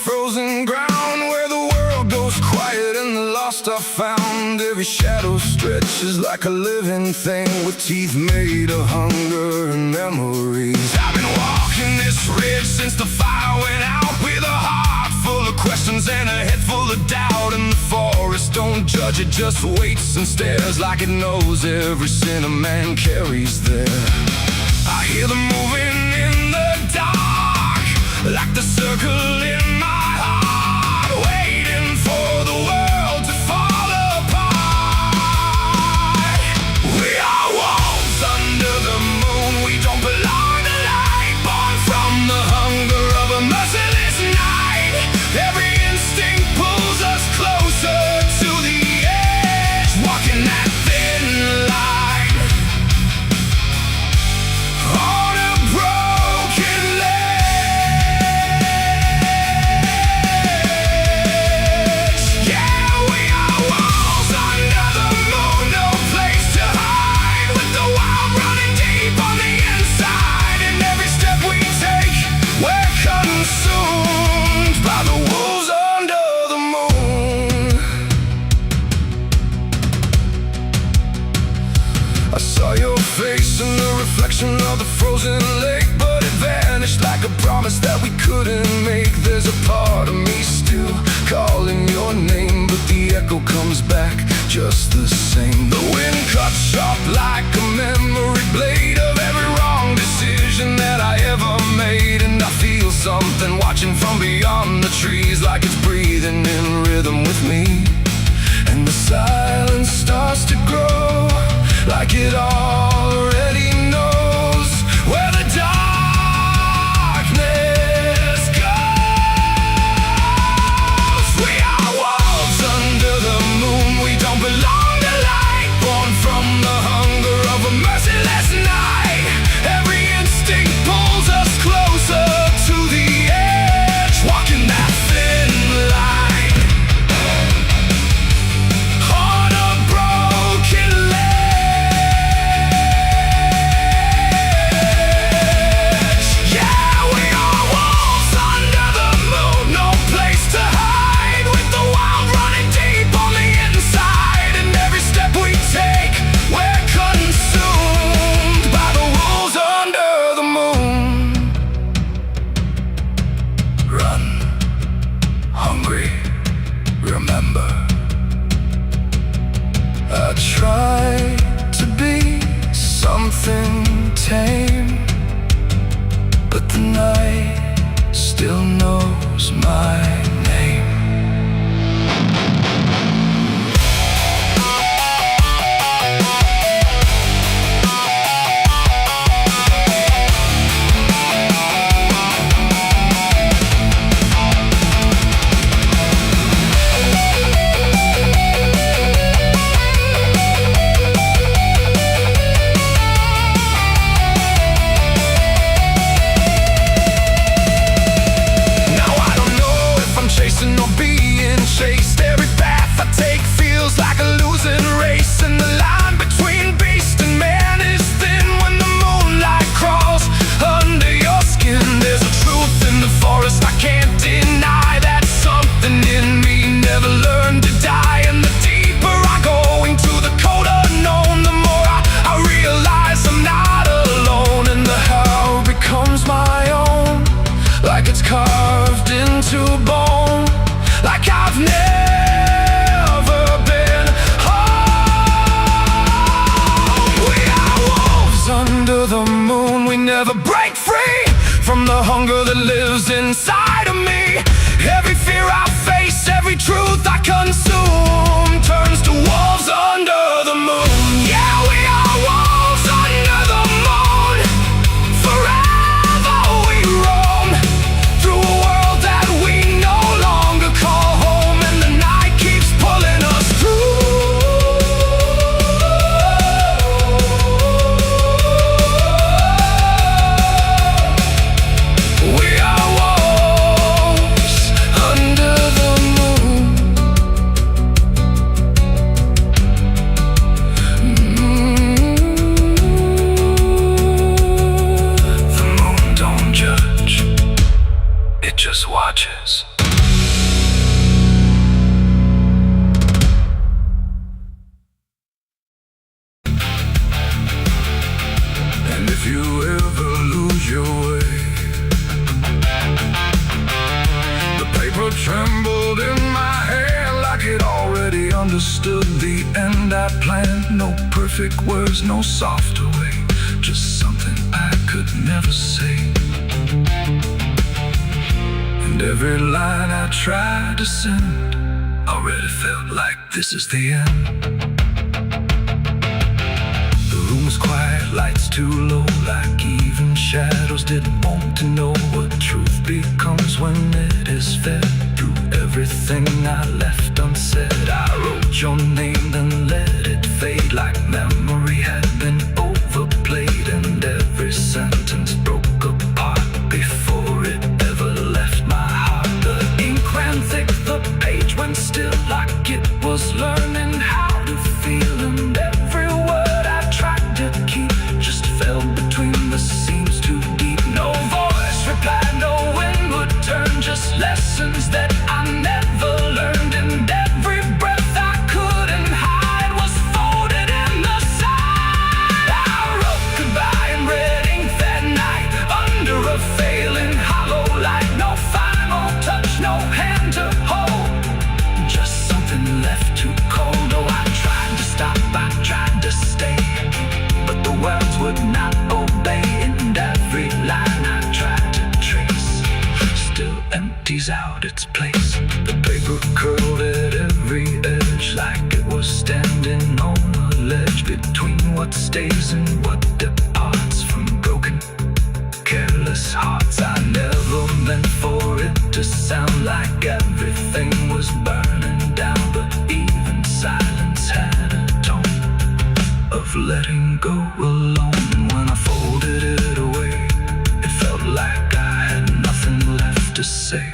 Frozen ground where the world goes quiet and the lost are found. Every shadow stretches like a living thing with teeth made of hunger and memories. I've been walking this ridge since the fire went out, with a heart full of questions and a head full of doubt. And the forest don't judge, it just waits and stares like it knows every sin a man carries there. I hear them moving in the dark, like the circle in my heart, waiting for the world to fall apart. We are wolves under the moon, we don't belong to light, born from the hunger of a merciless night. Every instinct pulls us closer to the edge, walking that thin line on a broken ledge. Yeah, we are wolves under the moon, no place to hide, with the wild running deep on the inside. And every step we take, we're consumed by the wolves under the moon. I saw your face in the reflection of the frozen lake, but it vanished like a promise that we couldn't make. There's a part of me still calling your name, but the echo comes back just the same. The wind cuts sharp like a memory blade of every wrong decision that I ever made. And I feel something watching from beyond the trees, like it's breathing in rhythm with me. And the silence starts to grow, like it already knows where the darkness goes. We are wolves under the moon, we don't belong to light, born from the hunger of a merciless night. Every instinct pulls us closer to the edge, walking that thin line on a broken the hunger that lives inside of me. Every fear I face, every truth I consume turns to wolves under the moon. Yeah, we are wolves under the moon. Forever we roam through a world that we no longer call home, and the night keeps pulling us through. We are wolves under the moon. The moon don't judge, it just watches. And if you ever lose your way, the paper trembled in my hand like it already understood the end I planned. No perfect words, no softer way, just something I could never say. And every line I tried to send already felt like this is the end. The room was quiet, lights too low, like even shadows didn't want to know what truth becomes when it is fed. Through everything I left unsaid, I wrote your name, then let it fade like memory had been overplayed, and every sentence broke apart before it ever left my heart. The ink ran thick, the page went still like it was learning how to feel, and every word I tried to keep just fell between the seams too deep. No voice replied, no wind would turn, just lessons that I never learned, and every breath I couldn't hide was folded in the side. I wrote goodbye in red ink that night under a failing hollow light. No final touch, no hand to hold, just something left too cold. Oh, I tried to stop, I tried to stay, but the words would not obey, and every line I tried to trace still empties out its place. The paper curled at every edge like it was standing on a ledge between what stays and what departs from broken, careless hearts. I never meant for it to sound like everything was burning down, but even silence had a tone of letting go alone. When I folded it away, it felt like I had nothing left to say.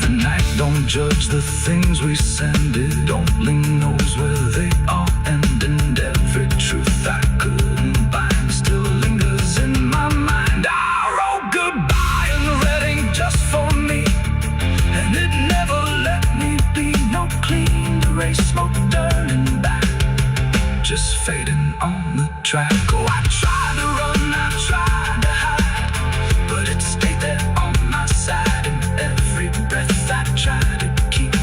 The night don't judge the things we send, it only knows where they all end, and every truth I couldn't bind still lingers in my mind. I wrote goodbye in red ink just for me, and it never let me be. No clean erase, smoke turning back, just fading on the track. Oh, I tried to run, I tried to hide, but it stayed there on my side, and every breath I tried to keep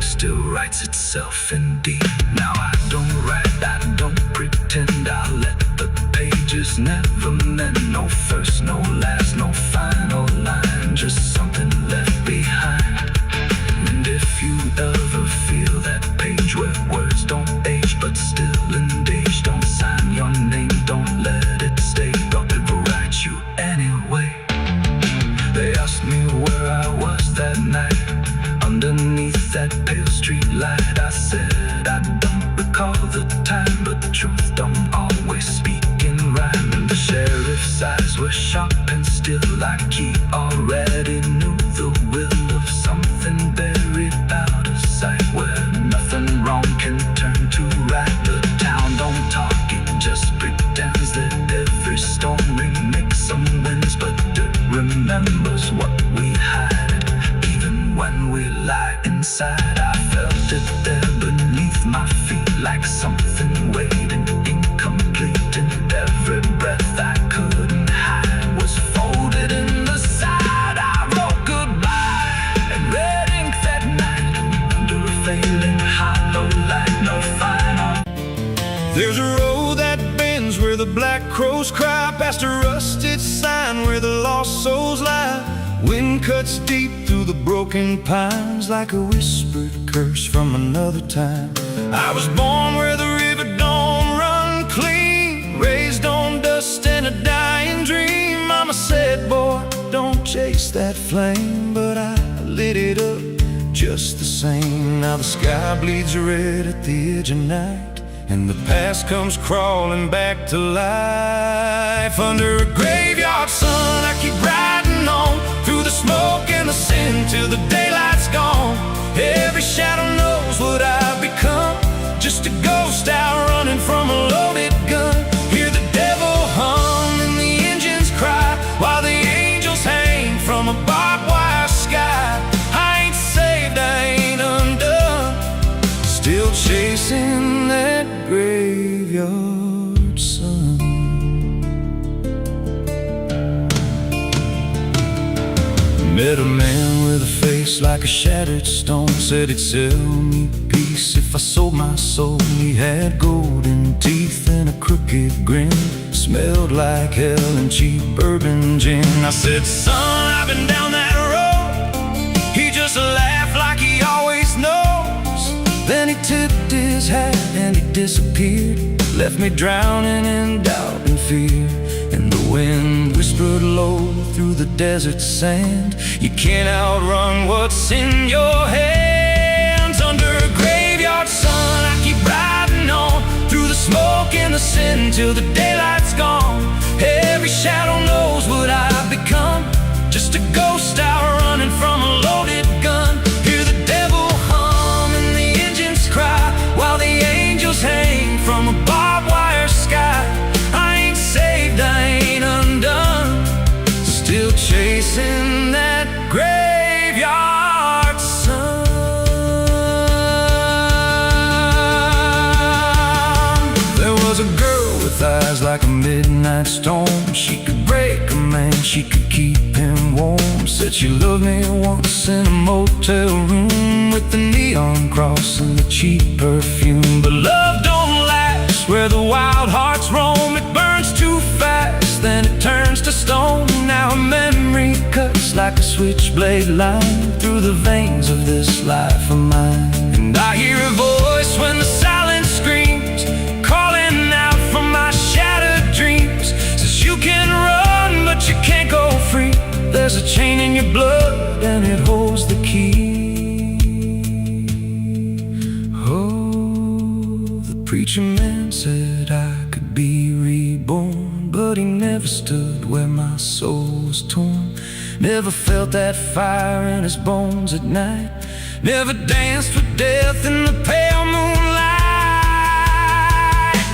still writes itself indeed. Now I don't write, I don't pretend, I let the pages never mend. No first, no last, no final line, just something left behind. And if you ever feel that page where words don't age but still engage, don't sign your name, don't let it stay, God will write you anyway. They asked me where I was that night underneath that pale street light. I said I don't recall the time, but truth don't always speak in rhyme. And the sheriff's eyes were sharp and still like he already knew the will of something buried out of sight, where nothing wrong can turn to right. The town don't talk, it just pretends that every storm remakes some winds, but it remembers what we hide. Even when we lie inside, I felt it there beneath my feet like something waiting incomplete, and every breath I couldn't hide was folded in the side. I wrote goodbye in red ink that night under a failing hollow light. No final. There's a road that bends where the black crows cry past a rusted sign where the lost souls lie. Wind cuts deep through the broken pines like a whispered curse from another time. I was born where the river don't run clean, raised on dust and a dying dream. Mama said, boy, don't chase that flame, but I lit it up just the same. Now the sky bleeds red at the edge of night, and the past comes crawling back to life. Under a graveyard sun, I keep riding on through the smoke and the sin till the daylight's gone. Every shadow knows what I've become, just a ghost out running from a loaded gun. Hear the devil hum and the engines cry while the angels hang from a barbed wire sky. I ain't saved, I ain't undone, still chasing that graveyard sun. Met a man with a face like a shattered stone, said he'd sell me peace if I sold my soul. He had golden teeth and a crooked grin, smelled like hell and cheap bourbon gin. I said, son, I've been down that road. He just laughed like he always knows. Then he tipped his hat and he disappeared, left me drowning in doubt and fear. And the wind whispered low through the desert sand, you can't outrun what's in your hands. Under a graveyard sun, I keep riding on through the smoke and the sin till the daylight's gone. Every shadow knows what I've become, just a ghost out running from a loaded gun. Hear the devil hum and the engines cry while the angels hang from a barbed wire sky. I ain't saved, I ain't undone, still chasing that graveyard sun. There was a girl with eyes like a midnight storm. She could break a man, she could keep him warm. Said she loved me once in a motel room with the neon cross and the cheap perfume. But love don't last where the wild hearts roam. It burns too fast, then it turns to stone. Now a memory cuts like a switchblade line through the veins of this life of mine. And I hear a voice when the silence screams, calling out from my shattered dreams. Says you can run, but you can't go free. There's a chain in your blood and it holds the key. Oh, the preacher man said I could be reborn, but he never stood where my soul was torn. Never felt that fire in his bones at night, never danced with death in the pale moonlight.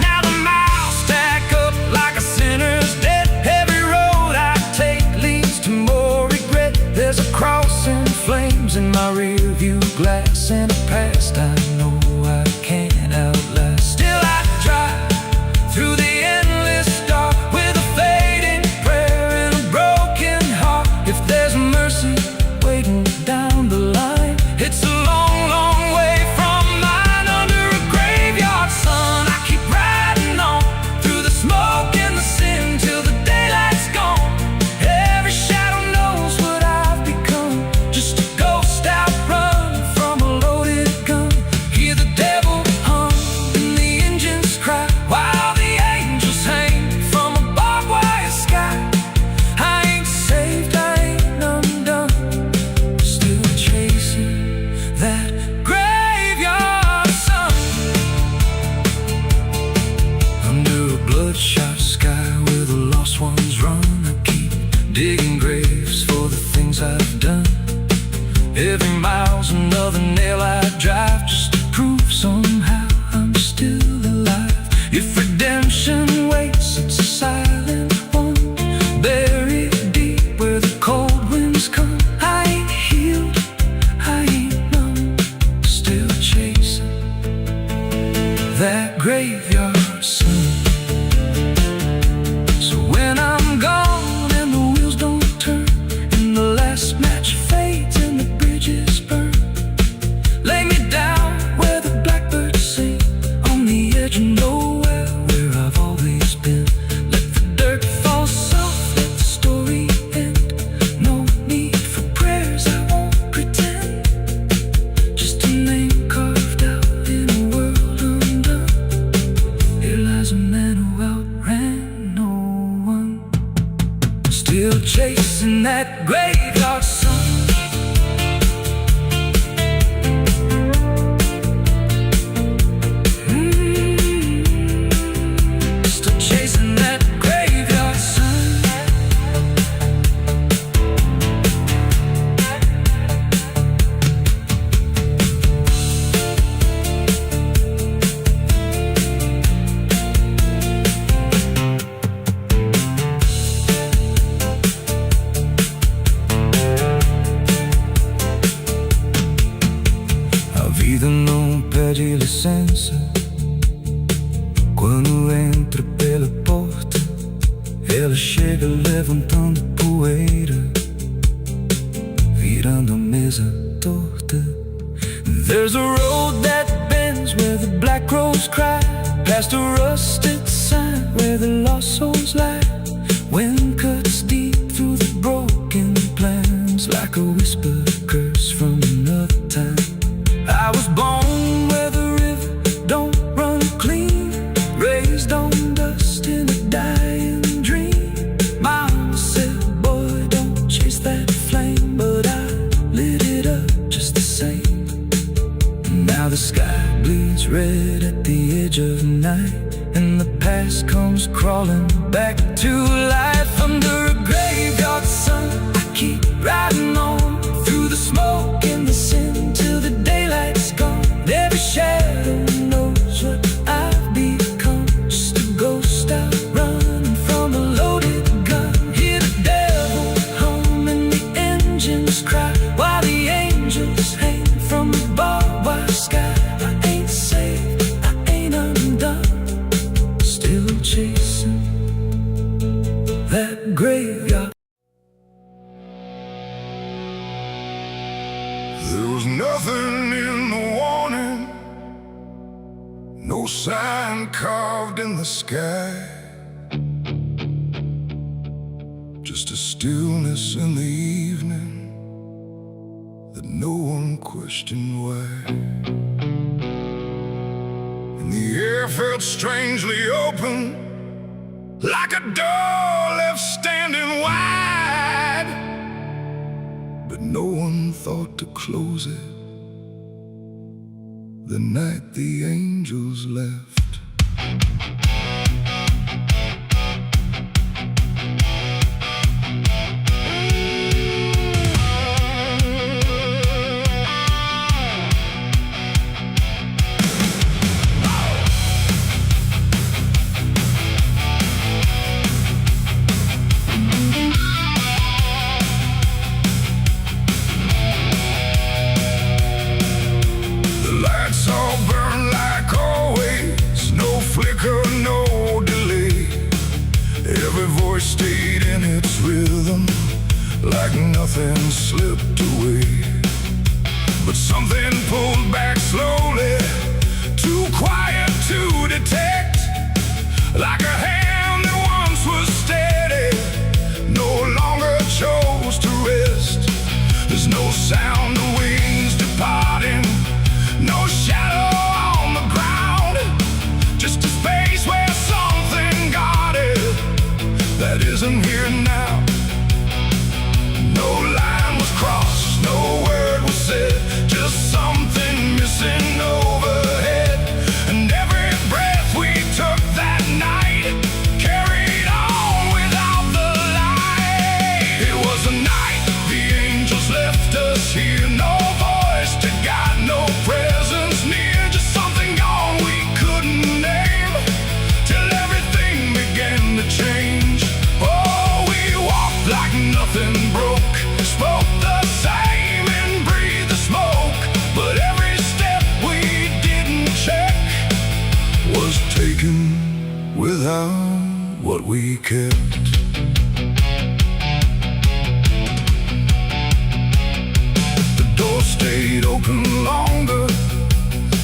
Now the miles stack up like a sinner's debt. Every road I take leads to more regret. There's a cross in flames in my rear view glass, and a past I know I can't outlast. Still I drive through the endless dark with a fading prayer and a broken heart. If there's mercy waiting down the line, it's a long, long way from mine. Under a graveyard sun, I keep riding on through the smoke and the sin till the daylight's gone. Every shadow knows what I've become, just a ghost out running from a loaded gun. Hear the devil hum and the engines cry while the angels hang from a barbed wire sky. I ain't saved, I ain't undone, still chasing that graveyard sun. Under a bloodshot sky where the lost ones run, I keep digging graves for the things I've done. Every mile's another nail I drive just to prove somehow I'm still alive. If redemption waits, it's a silent one, buried deep where the cold winds come. I ain't healed, I ain't numb, still chasing that graveyard sun. So when I'm gone and the wheels don't turn, and the last match fades and the bridges burn, lay me down where the blackbirds sing, on the edge of nowhere where I've always been. Let the that graveyard sun. Still chasing that graveyard sun. A vida não pede licença quando entra pela porta. Ela chega levantando poeira, virando a mesa torta. There's a road that bends where the black crows cry, past a rusted sign where the lost souls lie. Wind cuts deep through the broken plans, like a whispered curse from another time. I was born where the river don't run clean, raised on dust in a dying dream. Mama said, boy, don't chase that flame, but I lit it up just the same. Now the sky bleeds red at the edge of night, and the past comes crawling back to life. Under a graveyard sun, I keep riding on through the smoke and the sin till the daylight's gone. Every shadow knows what I've become, just a ghost out running from a loaded gun. Hear the devil hum and the engines cry, while the angels hang from the barbed wire sky. I ain't saved, I ain't undone, still chasing that graveyard. There was nothing in the warning, no sign carved in the sky, just a stillness in the evening that no one questioned why. And the air felt strangely open, like a door left standing wide, but no one thought to close it the night the angels left. All burn like always, no flicker, no delay. Every voice stayed in its rhythm, like nothing slipped away. But something pulled back slowly, too quiet to detect, like a hand that once was steady, no longer chose to rest. There's no sound of wings departing, no shadow on the ground, just a space where something guarded that isn't here now. No line was crossed, no word was said, just something missing overhead. And every breath we took that night carried on without the light. It was a night the angels left us here, no voice to guide, no presence near, just something gone we couldn't name, till everything began to change. Oh, we walked like nothing broke, spoke the same and breathed the smoke, but every step we didn't check was taken without what we kept. The door stayed open longer,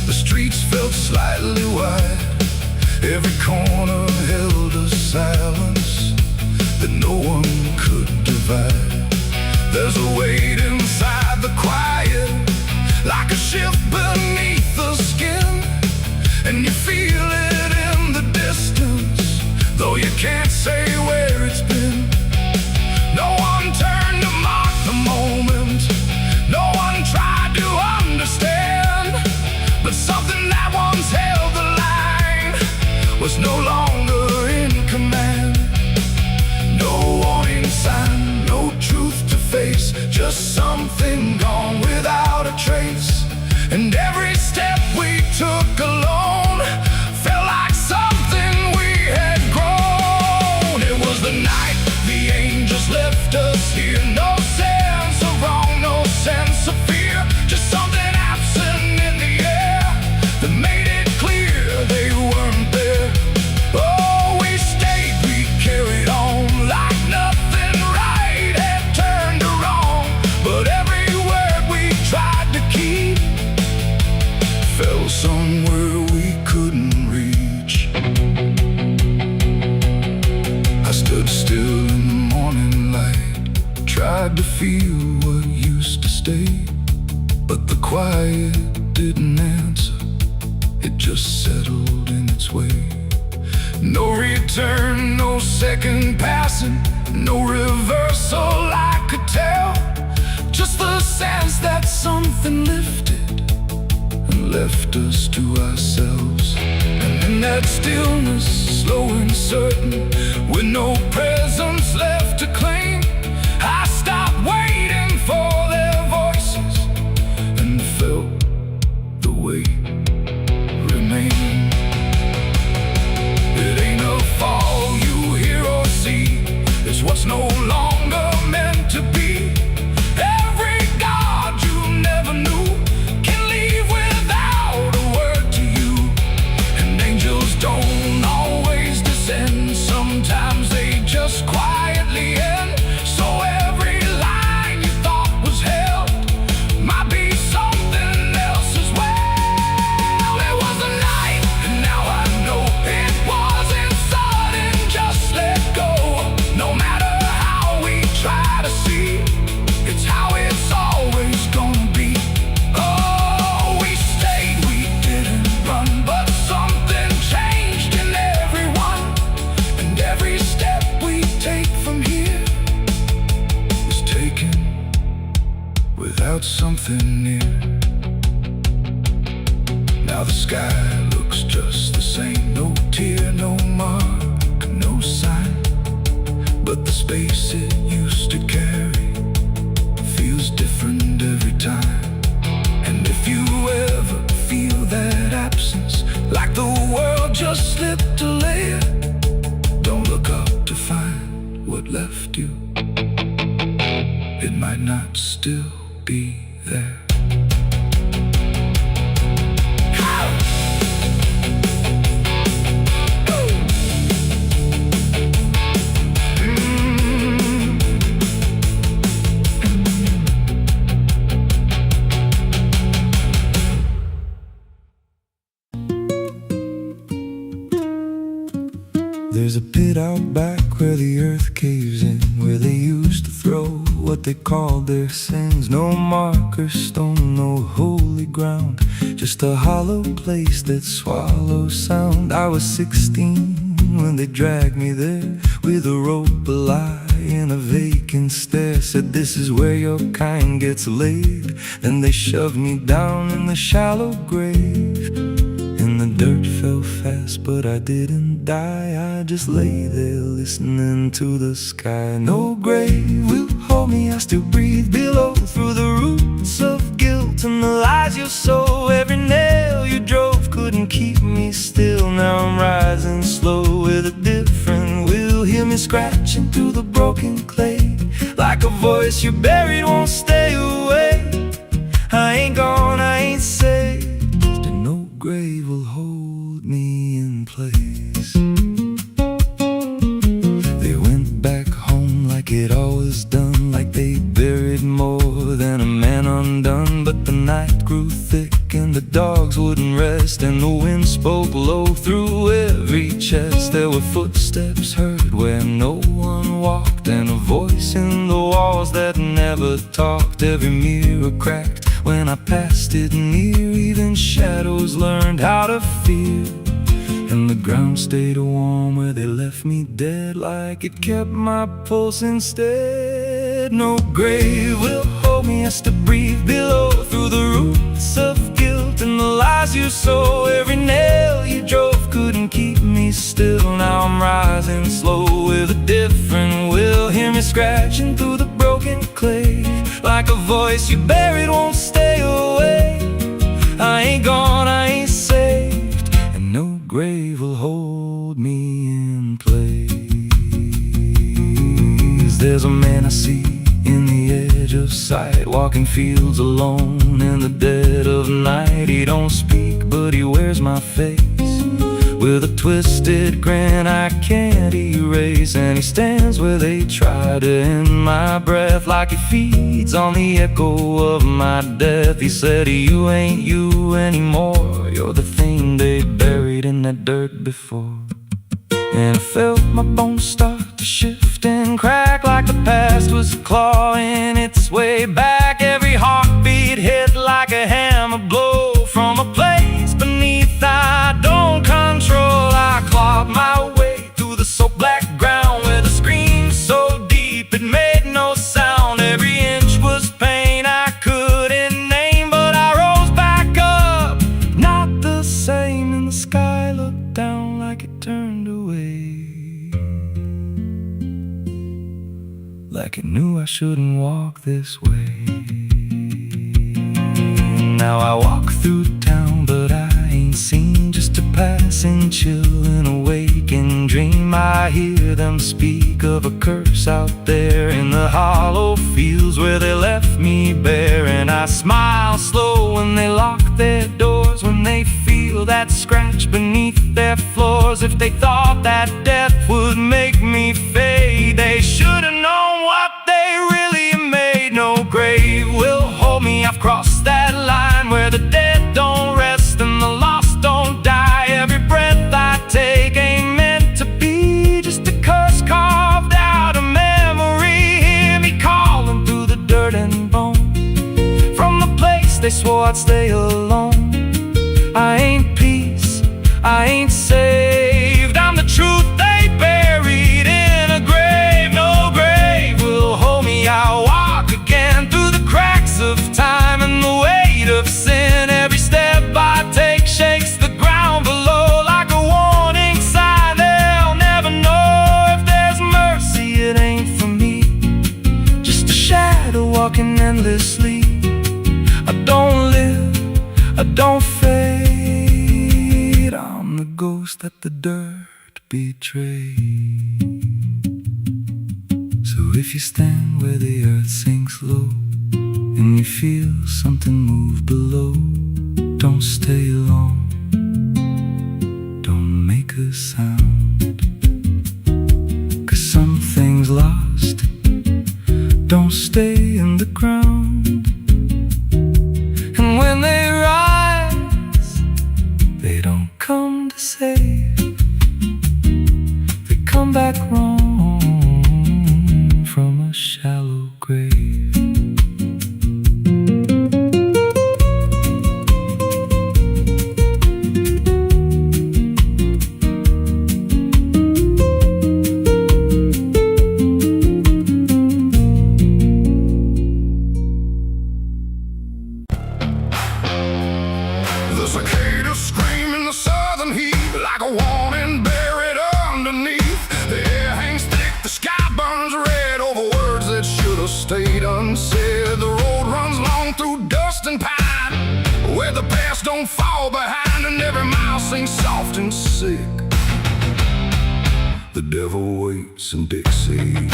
the streets felt slightly wide, every corner held a silence that no one could divide. There's a weight inside the quiet, like a shift beneath the skin, and you feel it in the distance, though you can't say where it's been. No one turned to was no longer in command. No warning sign, no truth to face, just something gone without a trace. And every step we took alone felt like something we had grown. It was the night the angels left us here. No sense of wrong, no sense of fear, just something absent in the air that made it clear they weren't there. Oh, we stayed, we carried on like nothing right had turned to wrong. But every word we tried to keep fell somewhere we couldn't reach. I stood still in the morning light, tried to feel what used to stay, but the quiet didn't answer, it just settled in its way. No return, no second passing, no reversal I could tell, just the sense that something lifted and left us to ourselves. And in that stillness, slow and certain, with no presence left to claim, I stopped waiting for their voices and felt the weight remain. It ain't a fall you hear or see, it's what's no longer meant to be. Every God you never knew can leave without a word to you. And angels don't always descend, sometimes they just quietly end. So every line you thought was held might be something else as well. It was a night, and now I know it wasn't sudden, just let go. No matter how we try to see, it's how it's always gonna be. Oh, we stayed, we didn't run, but something changed in everyone. And every step we take from here is taken without something near. Now the sky looks just the same, no tear, no mark, no sign, but the space it used to carry feels different every time. And if you ever feel that absence, like the world just slipped a layer, don't look up to find what left you, it might not still be there. There's a pit out back where the earth caves in, where they used to throw what they called their sins. No marker stone, no holy ground, just a hollow place that swallows sound. I was 16 when they dragged me there, with a rope, a lie, and a vacant stare. Said this is where your kind gets laid. Then they shoved me down in the shallow grave, and the dirt fell fast, but I didn't die. I just lay there listening to the sky. No grave will hold me, I still breathe below, through the roots of guilt and the lies you sow. Every nail you drove couldn't keep me still. Now I'm rising slow with a different will. Hear me scratching through the broken clay, like a voice you buried won't stay away. I ain't gone, I ain't saved, and no grave will hold me in place. They went back home like it always done, like they buried more than a man undone. But the night grew thick and the dogs wouldn't rest, and the wind spoke low through every chest. There were footsteps heard where no one walked, and a voice in the walls that never talked. Every mirror cracked when I passed it near, even shadows learned how to fear. And the ground stayed warm where they left me dead, like it kept my pulse instead. No grave will hold me, I still breathe below, through the roots of guilt and the lies you sow. Every nail you drove couldn't keep me scratching through the broken clay. Like a voice you buried won't stay away. I ain't gone, I ain't saved, and no grave will hold me in place. There's a man I see in the edge of sight, walking fields alone in the dead of night. He don't speak, but he wears my face with a twisted grin I can't erase. And he stands where they try to end my breath, like he feeds on the echo of my death. He said, you ain't you anymore, you're the thing they buried in that dirt before. And I felt my bones start to shift and crack, like the past was clawing its way back. Every heartbeat hit like a hammer blow from a place beneath I don't control. I clawed my way through the soap-black ground with a scream so deep it made no sound. Every inch was pain I couldn't name, but I rose back up, not the same. And the sky looked down like it turned away, like it knew I shouldn't walk this way. Now I walk through town, but I ain't seen, just a passing chill in a waking dream. I hear them speak of a curse out there in the hollow fields where they left me bare. And I smile slow when they lock their doors, when they feel that scratch beneath their floors. If they thought that death would make me fade, they should have known what they really made. No grave will hold me, I've crossed that line where the dead don't rest and the lost don't die. Every breath I take ain't meant to be, just a curse carved out of memory. Hear me calling through the dirt and bone, from the place they swore I'd stay alone. I ain't peace, I ain't saved, I'm the truth they buried in a grave. No grave will hold me, I'll walk again through the cracks of time and the weight of sin. Every step I take shakes the ground below like a warning sign. They'll never know if there's mercy, it ain't for me, just a shadow walking endlessly. I don't live, I don't fade, I'm the ghost that the dirt betrayed. So if you stand where the earth sinks low and you feel something move below, don't stay long, don't make a sound, 'cause something's lost, don't stay in the ground. And when they rise, they don't come to save, they come back wrong from a shallow grave. The cicadas scream in the southern heat like a warning buried underneath. The air hangs thick, the sky burns red over words that should have stayed unsaid. The road runs long through dust and pine, where the past don't fall behind, and every mile sings soft and sick. The devil waits in Dixie.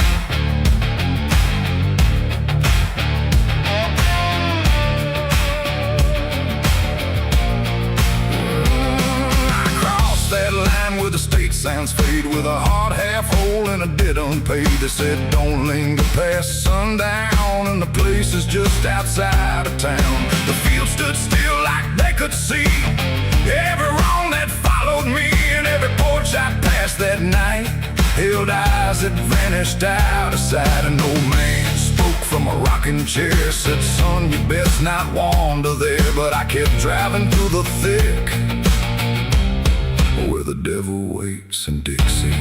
Where the state sounds fade, with a heart half whole and a debt unpaid. They said don't linger past sundown, and the place is just outside of town. The field stood still like they could see every wrong that followed me, and every porch I passed that night held eyes that vanished out of sight. An old man spoke from a rocking chair, said son, you best not wander there. But I kept driving through the thick, where the devil waits in Dixie.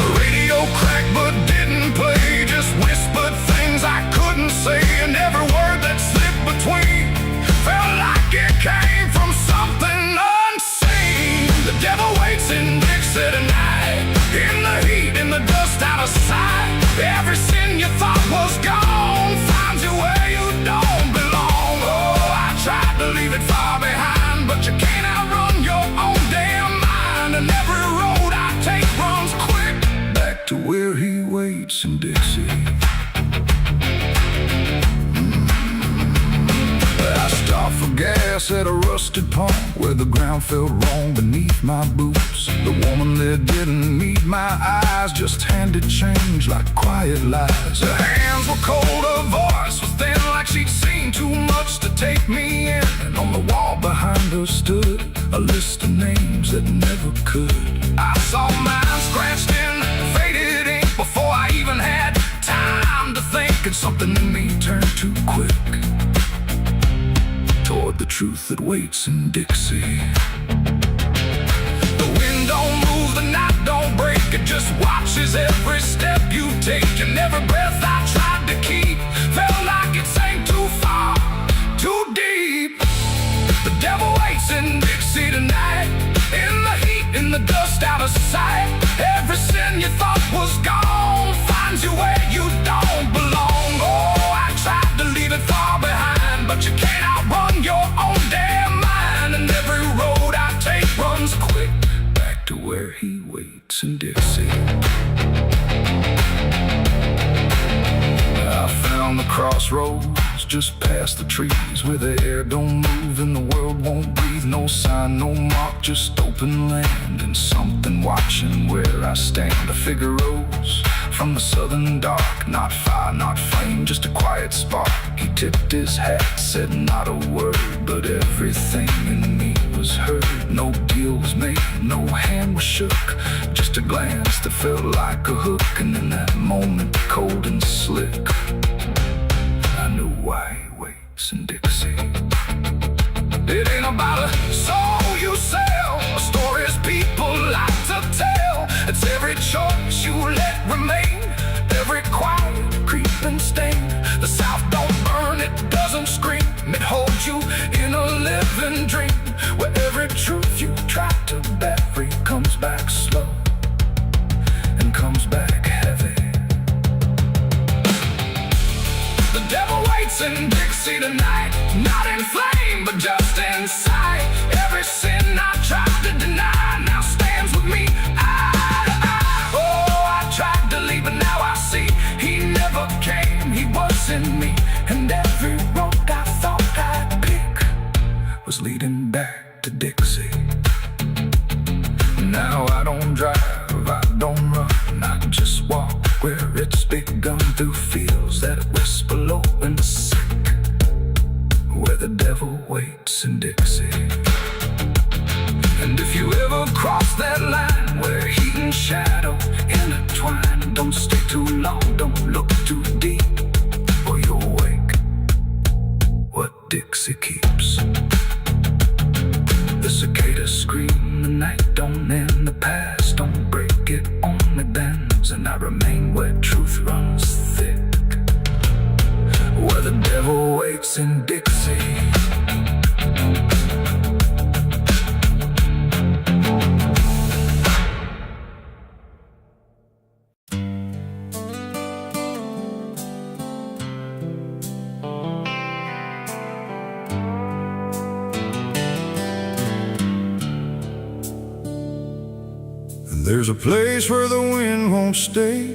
The radio cracked but didn't play, just whispered things I couldn't say, and every word that slipped between felt like it came from something unseen. The devil waits in Dixie tonight, in the heat, in the dust, out of sight. Every sin you thought was gone finds you where you don't belong. Oh, I tried to leave it far behind, but you can't outrun your own damn mind. And every road I take runs quick back to where he waits in Dixie. I stopped for gas at a rusted pump where the ground felt wrong beneath my boots. The woman there didn't need my eyes, just handed change like quiet lies. Her hands were cold, her voice was thin, like she'd seen too much to take me in. And on the wall behind her stood a list of names that never could. I saw mine scratched in faded ink before I even had time to think, and something in me turned too quick toward the truth that waits in Dixie. The wind don't move, the night don't break, it just watches every step you take. And every breath I tried to keep felt like it sank too far, too deep. The devil waits in Dixie tonight, in the heat, in the dust, out of sight. Every sin you thought was gone finds you where you don't belong. Oh, I tried to leave it far behind, but you can't outrun your own damn mind. And every road I take runs quick back to where he waits in Dixie. I found the crossroads just past the trees where the air don't move and the world won't breathe. No sign, no mark, just open land and something watching where I stand. A figure rose from the southern dark, not fire, not flame, just a quiet spark. He tipped his hat, said not a word, but everything in me was heard. No deal was made, no hand was shook, just a glance that felt like a hook. And in that moment, cold and slick, I knew why he waits in Dixie. It ain't about a soul you sell, or stories people like to tell. It's every choice you let remain, every quiet creeping stain. The South don't burn, it doesn't scream, it holds you in a living dream, where every truth you try to bury comes back slow and comes back heavy. The devil waits in Dixie tonight, not in flame, but just in sight. Every sin I tried to deny now stands with me eye to eye. Oh, I tried to leave, but now I see he never came, he was in me. And every road I thought I'd pick was leading back to Dixie. Now I don't drive, I don't run, I just walk where it's begun, through fields that whisper low and sick, where the devil waits in Dixie. And if you ever cross that line where heat and shadow intertwine, don't stay too long, don't look too deep, or you'll wake what Dixie keeps. The cicadas scream, the night don't end, the past don't break, it only bends. And I remain where truth runs thick, where the devil waits in Dixie. There's a place where the wind won't stay,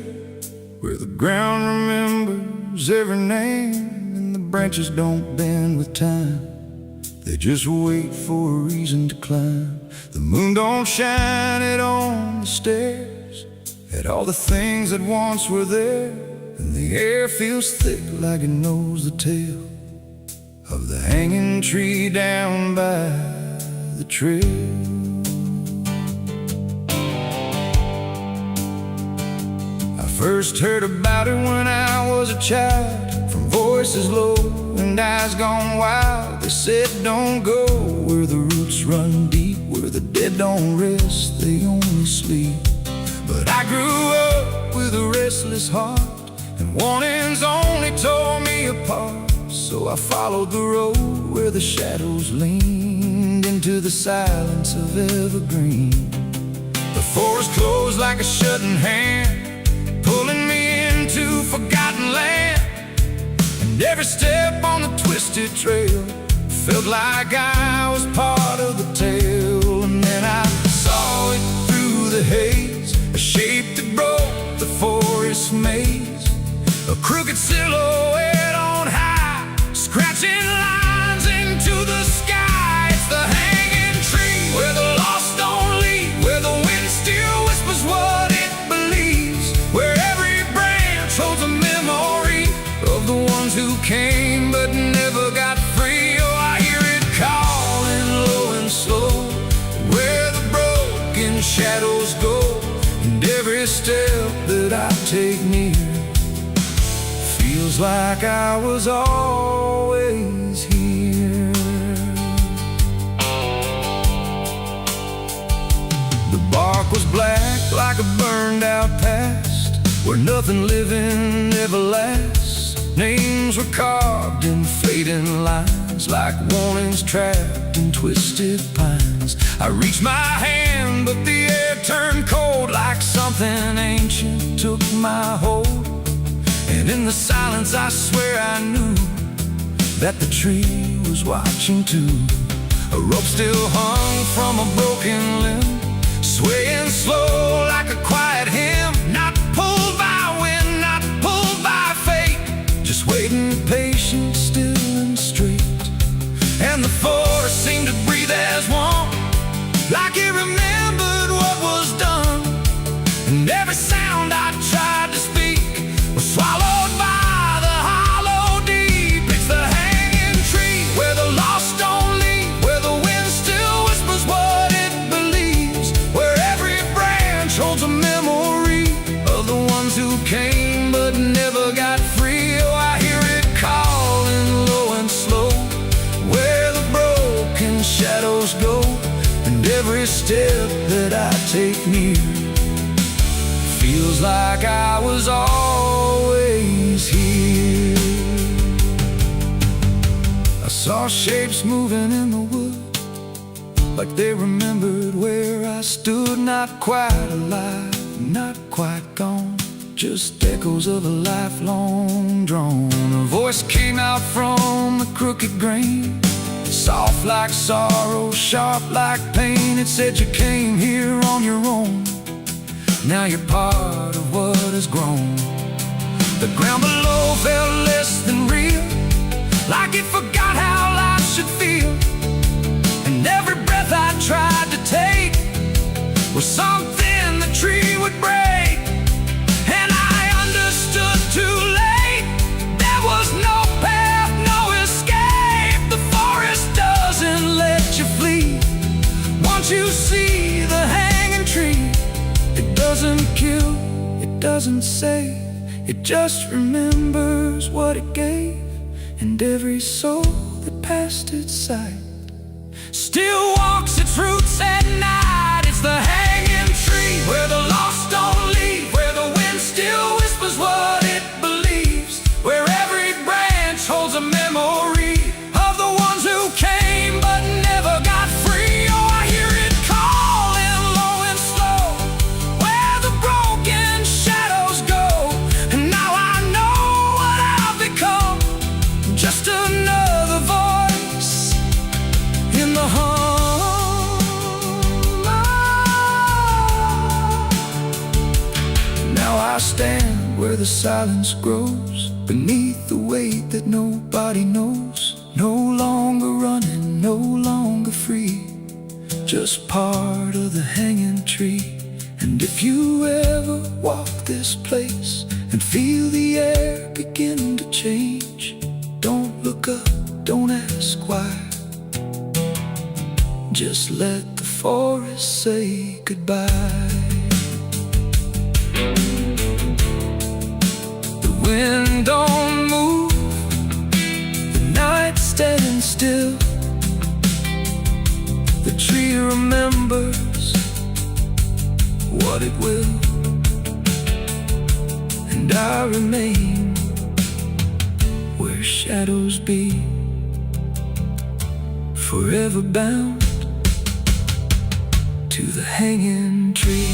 where the ground remembers every name, and the branches don't bend with time, they just wait for a reason to climb. The moon don't shine it on the stairs, at all the things that once were there, and the air feels thick like it knows the tale of the hanging tree down by the trail. First heard about it when I was a child, from voices low and eyes gone wild. They said don't go where the roots run deep, where the dead don't rest, they only sleep. But I grew up with a restless heart, and warnings only tore me apart. So I followed the road where the shadows leaned into the silence of evergreen. The forest closed like a shutting hand, pulling And every step on the twisted trail felt like I was part of the tale. And then I saw it through the haze, a shape that broke the forest maze, a crooked silhouette on high, scratching lines into the sky. It's the hanging tree where the lost don't leave, where the wind still whispers what it believes, where every branch holds a memory of the ones who came but never got free. Oh, I hear it calling low and slow, where the broken shadows go, and every step that I take near feels like I was always here. The bark was black like a burned out past, where nothing living ever lasts. Names were carved in fading lines, like warnings trapped in twisted pines. I reached my hand, but the air turned cold, like something ancient took my hold. And in the silence I swear I knew that the tree was watching too. A rope still hung from a broken limb, swaying slow like a quiet hymn, not pulled by wind, not pulled by fate, just waiting patient, still and straight. And the forest seemed to breathe as one, like it remembered what was done. And every sound I tried to speak was swallowed by the hollow deep. It's the hanging tree where the lost don't leave, where the wind still whispers what it believes, where every branch holds a memory of the ones who came but never got free. Oh, I hear it calling low and slow, where the broken shadows go, and every step that I take near feels like I was always here. I saw shapes moving in the wood, like they remembered where I stood. Not quite alive, not quite gone, just echoes of a lifelong drone. A voice came out from the crooked grain, soft like sorrow, sharp like pain. It said you came here on your own, now you're part of what has grown. The ground below felt less than real, like it forgot how life should feel. And every breath I tried to take was something the tree would break. And I understood too late, there was no path, no escape. The forest doesn't let you flee. Once you see the hanging tree, it doesn't kill, it doesn't save, it just remembers what it gave. And every soul that passed its sight still walks its roots at night. It's the hanging tree where the lost don't leave, where the wind still whispers what it believes, where every branch holds a memory of the ones who came but never got free. Oh, I hear it calling low and slow, where the broken shadows go. And now I know what I've become, just another voice in the hum. Now I stand where the silence grows, beneath the weight that nobody knows. No longer running, no longer free, just part of the hanging tree. And if you ever walk this place and feel the air begin to change, don't look up, don't ask why, just let the forest say goodbye. The wind don't move, the night standing still, the tree remembers what it will, and I remain where shadows be, forever bound to the hanging tree.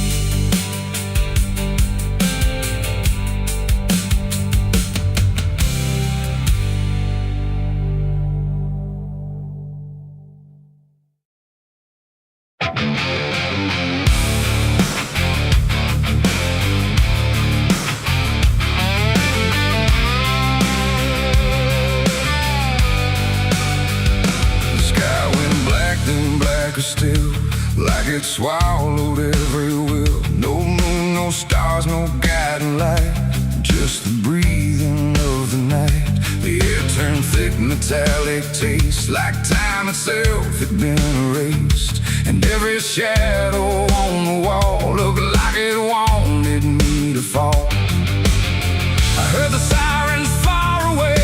swallowed every will. No moon, no stars, no guiding light, just the breathing of the night. The air turned thick, metallic taste, like time itself had been erased. And every shadow on the wall looked like it wanted me to fall. I heard the sirens far away,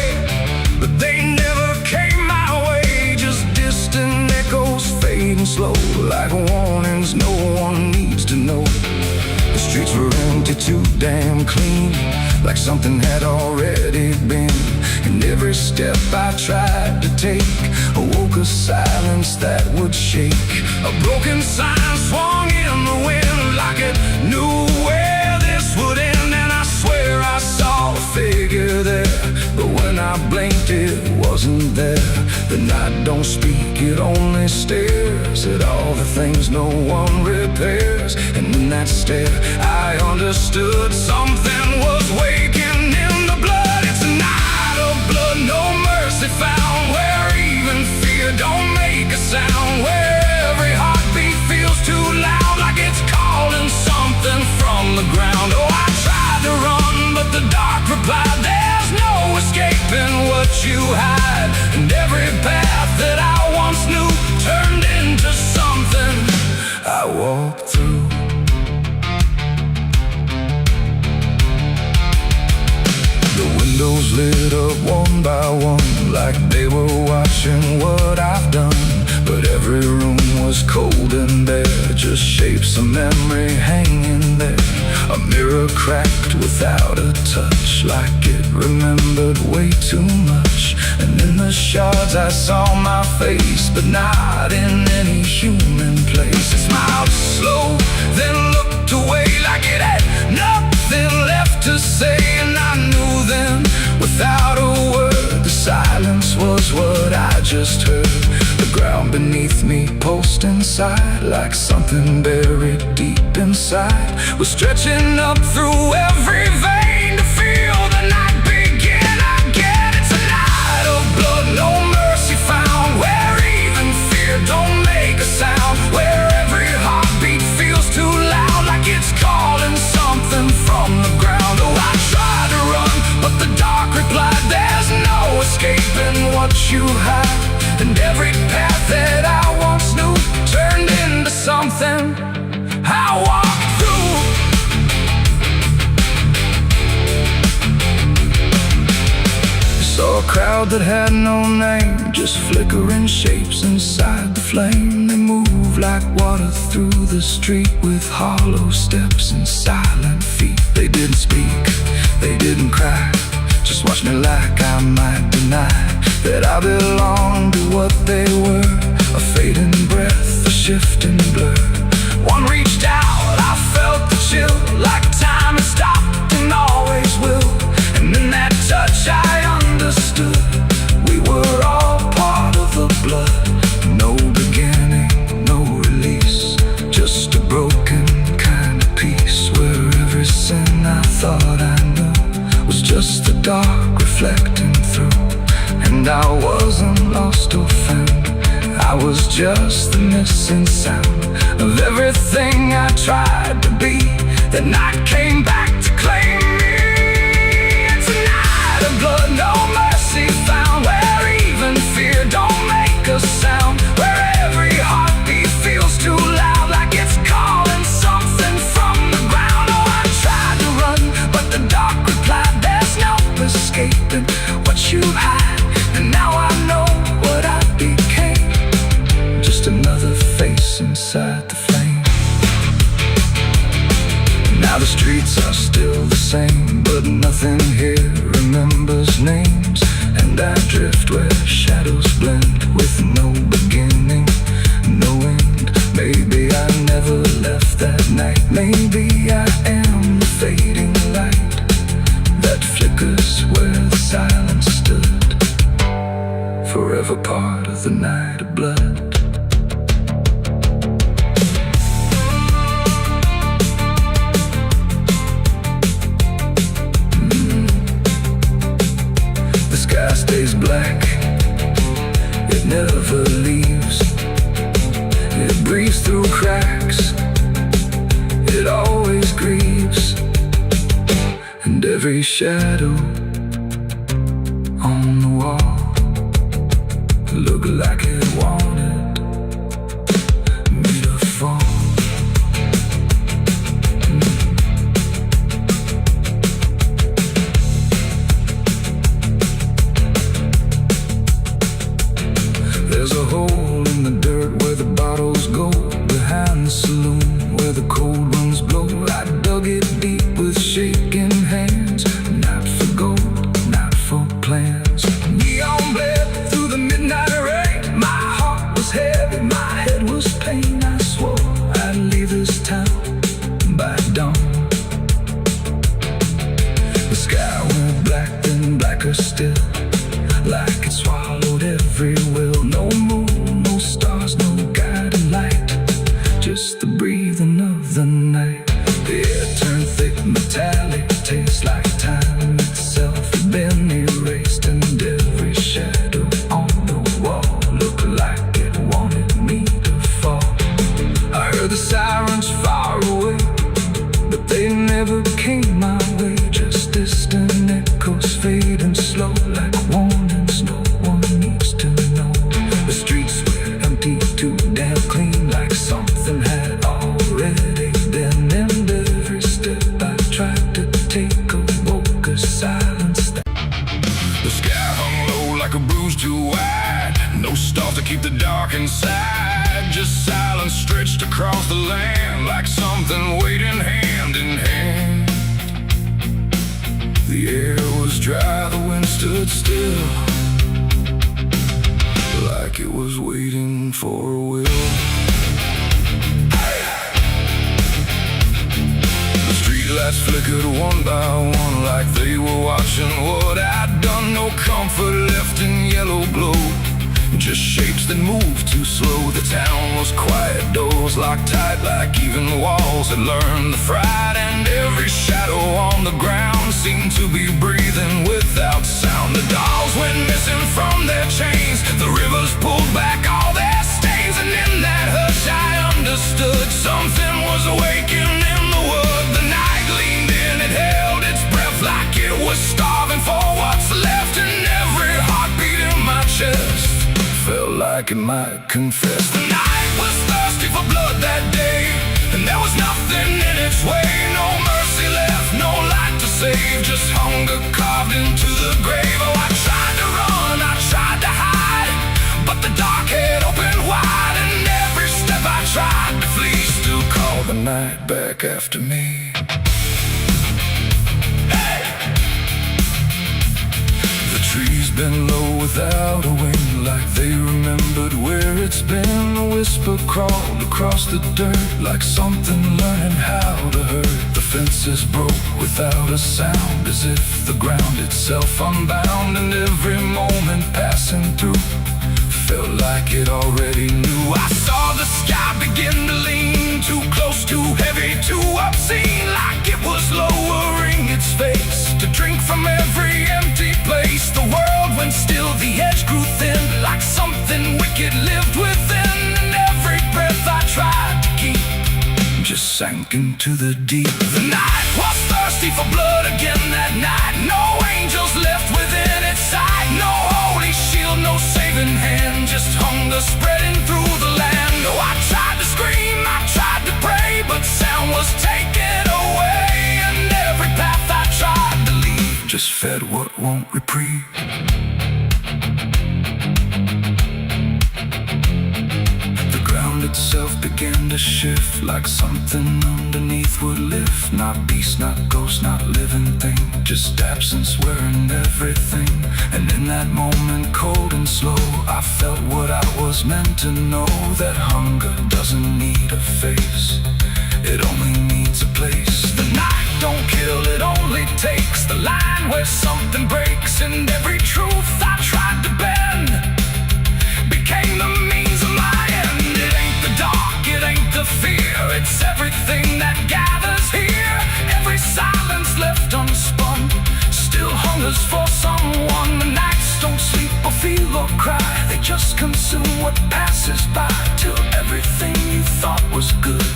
but they never came my way. Just distant echoes fading slow, like warnings no one needs to know. The streets were empty, too damn clean, like something had already been. And every step I tried to take awoke a silence that would shake. A broken sign swung in the wind, like it knew where this would end. And I swear I saw a figure there, but when I blinked it wasn't there. The night don't speak, it only stares at all the things no one repairs. And in that stare I understood something was waking in the blood. It's a night of blood, no mercy found, where even fear don't make a sound, where every heartbeat feels too loud, like it's calling something from the ground. Oh, I tried to run, but the dark replied, there's no escaping what you hide. And every path that I once knew turned into something I walked through. The windows lit up one by one, like they were watching what I've done. But every room was cold and bare, just shapes of memory hanging there. A mirror cracked without a touch, like it remembered way too much. And in the shards I saw my face, but not in any human place. It smiled slow, then looked away, like it had nothing left to say. And I knew then, without a word, the silence was what I just heard. The ground beneath me pulsed inside, like something buried deep inside was stretching up through every vein to feel the night begin again. It's a night of blood, no mercy found, where even fear don't make a sound, where every heartbeat feels too loud, like it's calling something from the ground. Oh, I tried to run, but the dark replied, there's no escaping what you hide. And every path that I once knew turned into something I walked through. I saw a crowd that had no name, just flickering shapes inside the flame. They moved like water through the street, with hollow steps and silent feet. They didn't speak, they didn't cry, just watched me like I might deny that I belonged to what they were. A fading breath, a shifting blur. One reached out, I felt the chill, like time had stopped and always will. And in that touch I understood, we were all part of the blood. No beginning, no release, just a broken kind of peace, where every sin I thought I knew was just the dark reflecting through. And I wasn't lost or found, I was just the missing sound of everything I tried to be. That night came back to claim me. It's a night of blood, no mercy found, where even fear don't make a sound, where every heartbeat feels too loud, like it's calling something from the ground. Oh, I tried to run, but the dark replied, there's no escaping what you hide. And now I know what I became, just another face inside the flame. Now the streets are still the same, but nothing here remembers names. And I drift where shadows blend, with no beginning, no end. Maybe I never left that night, maybe I am the fading light that flickers where the silence stood, forever part of the night of blood. The sky stays black, it never leaves. It breathes through cracks every shadow on the wall looked like it wanted me to fall. There's a hole in the dirt where the bottles go, behind the saloon where the cold winds blow. I dug it deep with shaking hands, not for gold, not for plans. Neon bled through the midnight rain. My heart was heavy, my head was pain. I swore I'd leave this town by dawn. The sky went black, then blacker still, like it swallowed every will. No moon, no stars, no guiding light, just the breathing of the night. The air turned thick, metallic, tastes like time itself had been erased, and every shadow on the wall looked like it wanted me to fall. I heard the sirens far away, but they never came my way. Just distant echoes fading slow, like warnings no one needs to know. The streets were empty, too damn clean, like something had already been. And every step I tried to take awoke a silence. The sky hung low like a bruise too wide, no stars to keep the dark inside. Just silence stretched across the land, like something waiting hand in hand. The air was dry, the wind stood still, like it was waiting for a will. The streetlights flickered one by one, like they were watching what I'd done. No comfort left in yellow glow, just shapes that moved too slow. The town was quiet, doors locked tight, like even walls had learned the fright. And every shadow on the ground seemed to be breathing without sound. The dolls went missing from their chains, the rivers pulled back all their stains. And in that hush I understood something was awakening in the wood. The night leaned in, it held its breath like it was starving for what's left. And every heartbeat in my chest felt like it might confess. The night was thirsty for blood that day, and there was nothing in its way. No mercy left, no light to save, just hunger carved into the grave. Oh, I tried to run, I tried to hide, but the dark had opened wide. And every step I tried to flee still called the night back after me. Trees been low without a wing, like they remembered where it's been. A whisper crawled across the dirt, like something learning how to hurt. The fences broke without a sound, as if the ground itself unbound. And every moment passing through felt like it already knew. I saw the sky begin to lean, too close, too heavy, too obscene, like it was lowering its face to drink from every empty place. The world went still, the edge grew thin, like something wicked lived within. And every breath I tried to keep just sank into the deep. The night was thirsty for blood again that night. No angels left within its sight, no holy shield, no saving hand, just hunger spreading through the land. Oh, I tried to scream, I tried to pray, but sound was taken away. And every path I tried to leave just fed what won't reprieve. The ground itself began to shift, like something underneath would lift. Not beast, not ghost, not living thing, just absence wearing everything. And in that moment, cold and slow, I felt what I was meant to know, that hunger doesn't need a face, it only needs a place. The night don't kill, it only takes the line where something breaks. And every truth I tried to bend became the means of my end. It ain't the dark, it ain't the fear, it's everything that gathers here. Every silence left unspun still hungers for someone. The nights don't sleep or feel or cry, they just consume what passes by, till everything you thought was good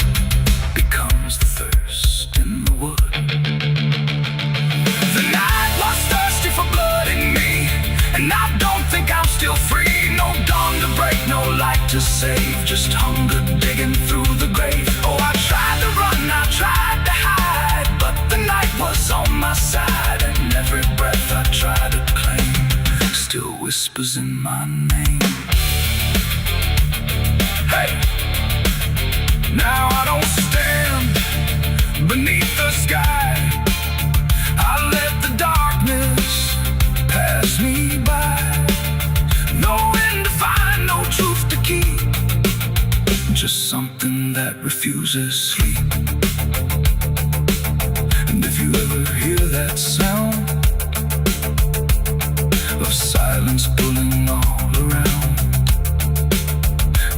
becomes the thirst in the wood. to save, just hunger digging through the grave. Oh, I tried to run, I tried to hide, but the night was on my side, and every breath I tried to claim still whispers in my name. Hey, now I don't stand beneath the sky. I let the darkness pass me by. No end to find, no truth to keep, just something that refuses sleep. And if you ever hear that sound of silence pulling all around,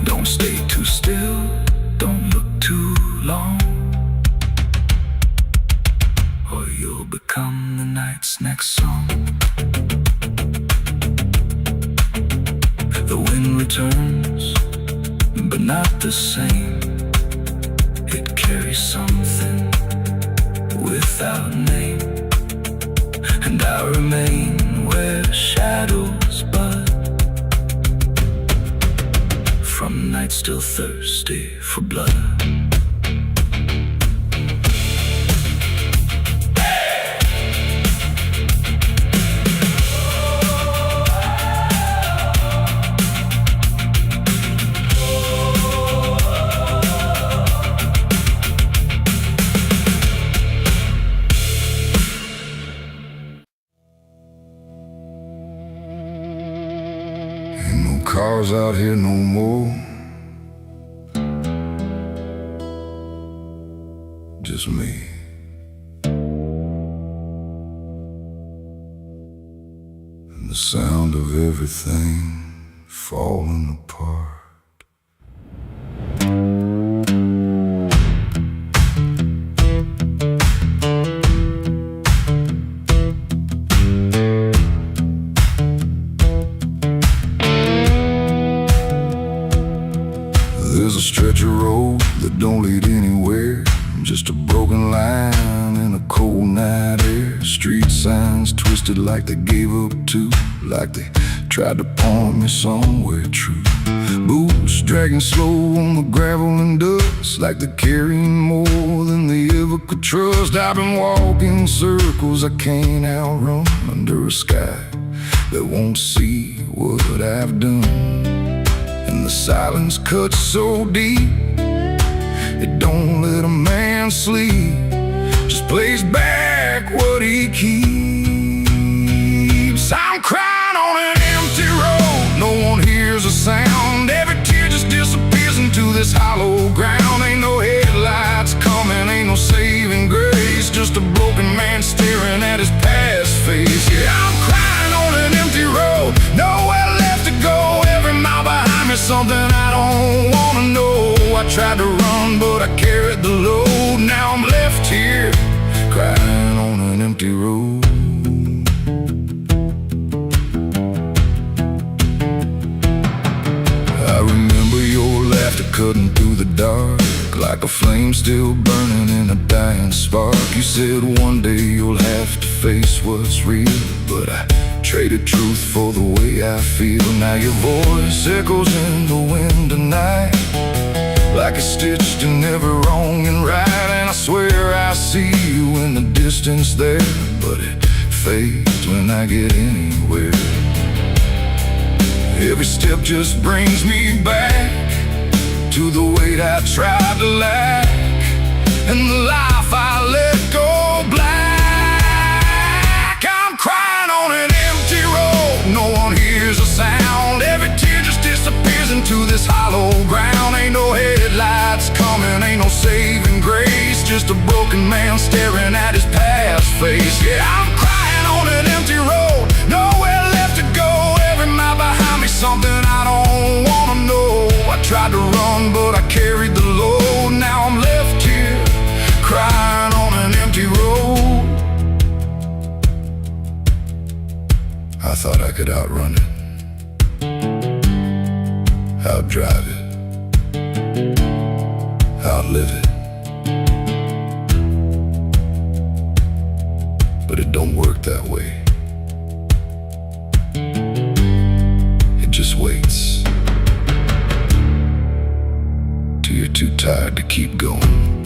don't stay too still, don't look too long, or you'll become the night's next song. The wind returns, but not the same. It carries something without name, and I remain where shadows bud, from nights still thirsty for blood. Cars out here no more, just me. And the sound of everything falling apart. There's a stretch of road that don't lead anywhere, just a broken line in a cold night air. Street signs twisted like they gave up too, like they tried to point me somewhere true. Boots dragging slow on the gravel and dust, like they're carrying more than they ever could trust. I've been walking circles I can't outrun, under a sky that won't see what I've done. And the silence cuts so deep, it don't let a man sleep, just plays back what he keeps. I'm crying on an empty road, no one hears a sound. Every tear just disappears into this hollow ground. Ain't no headlights coming, ain't no saving grace, just a broken man staring at his past face. Yeah, I'm crying on an empty road, nowhere left to go. Every mile behind me, something I don't wanna know. I tried to run, but I carried the load. Now I'm left here, crying on an empty road. I remember your laughter cutting through the dark, like a flame still burning in a dying spark. You said one day you'll have to face what's real, but I traded truth for the way I feel. Now your voice echoes in the wind tonight, like it's stitched in every wrong and right. And I swear I see you in the distance there, but it fades when I get anywhere. Every step just brings me back to the weight I tried to lack, and the life I let go black. I'm crying on an empty road, no one hears a sound. Every tear just disappears into this hollow ground. Ain't no headlights coming, ain't no saving grace, just a broken man staring at his past face. Yeah, I'm crying on an empty road, nowhere left to go. Every mile behind me, something I don't wanna know. I tried to run, but I carried the load. Now I'm left here, crying on an empty road. I thought I could outrun it, outdrive it, outlive it, but it don't work that way. It just waits. too tired to keep going.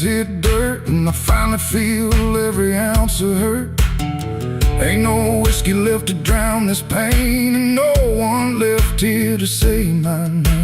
Hit dirt and I finally feel every ounce of hurt. Ain't no whiskey left to drown this pain, and no one left here to say my name.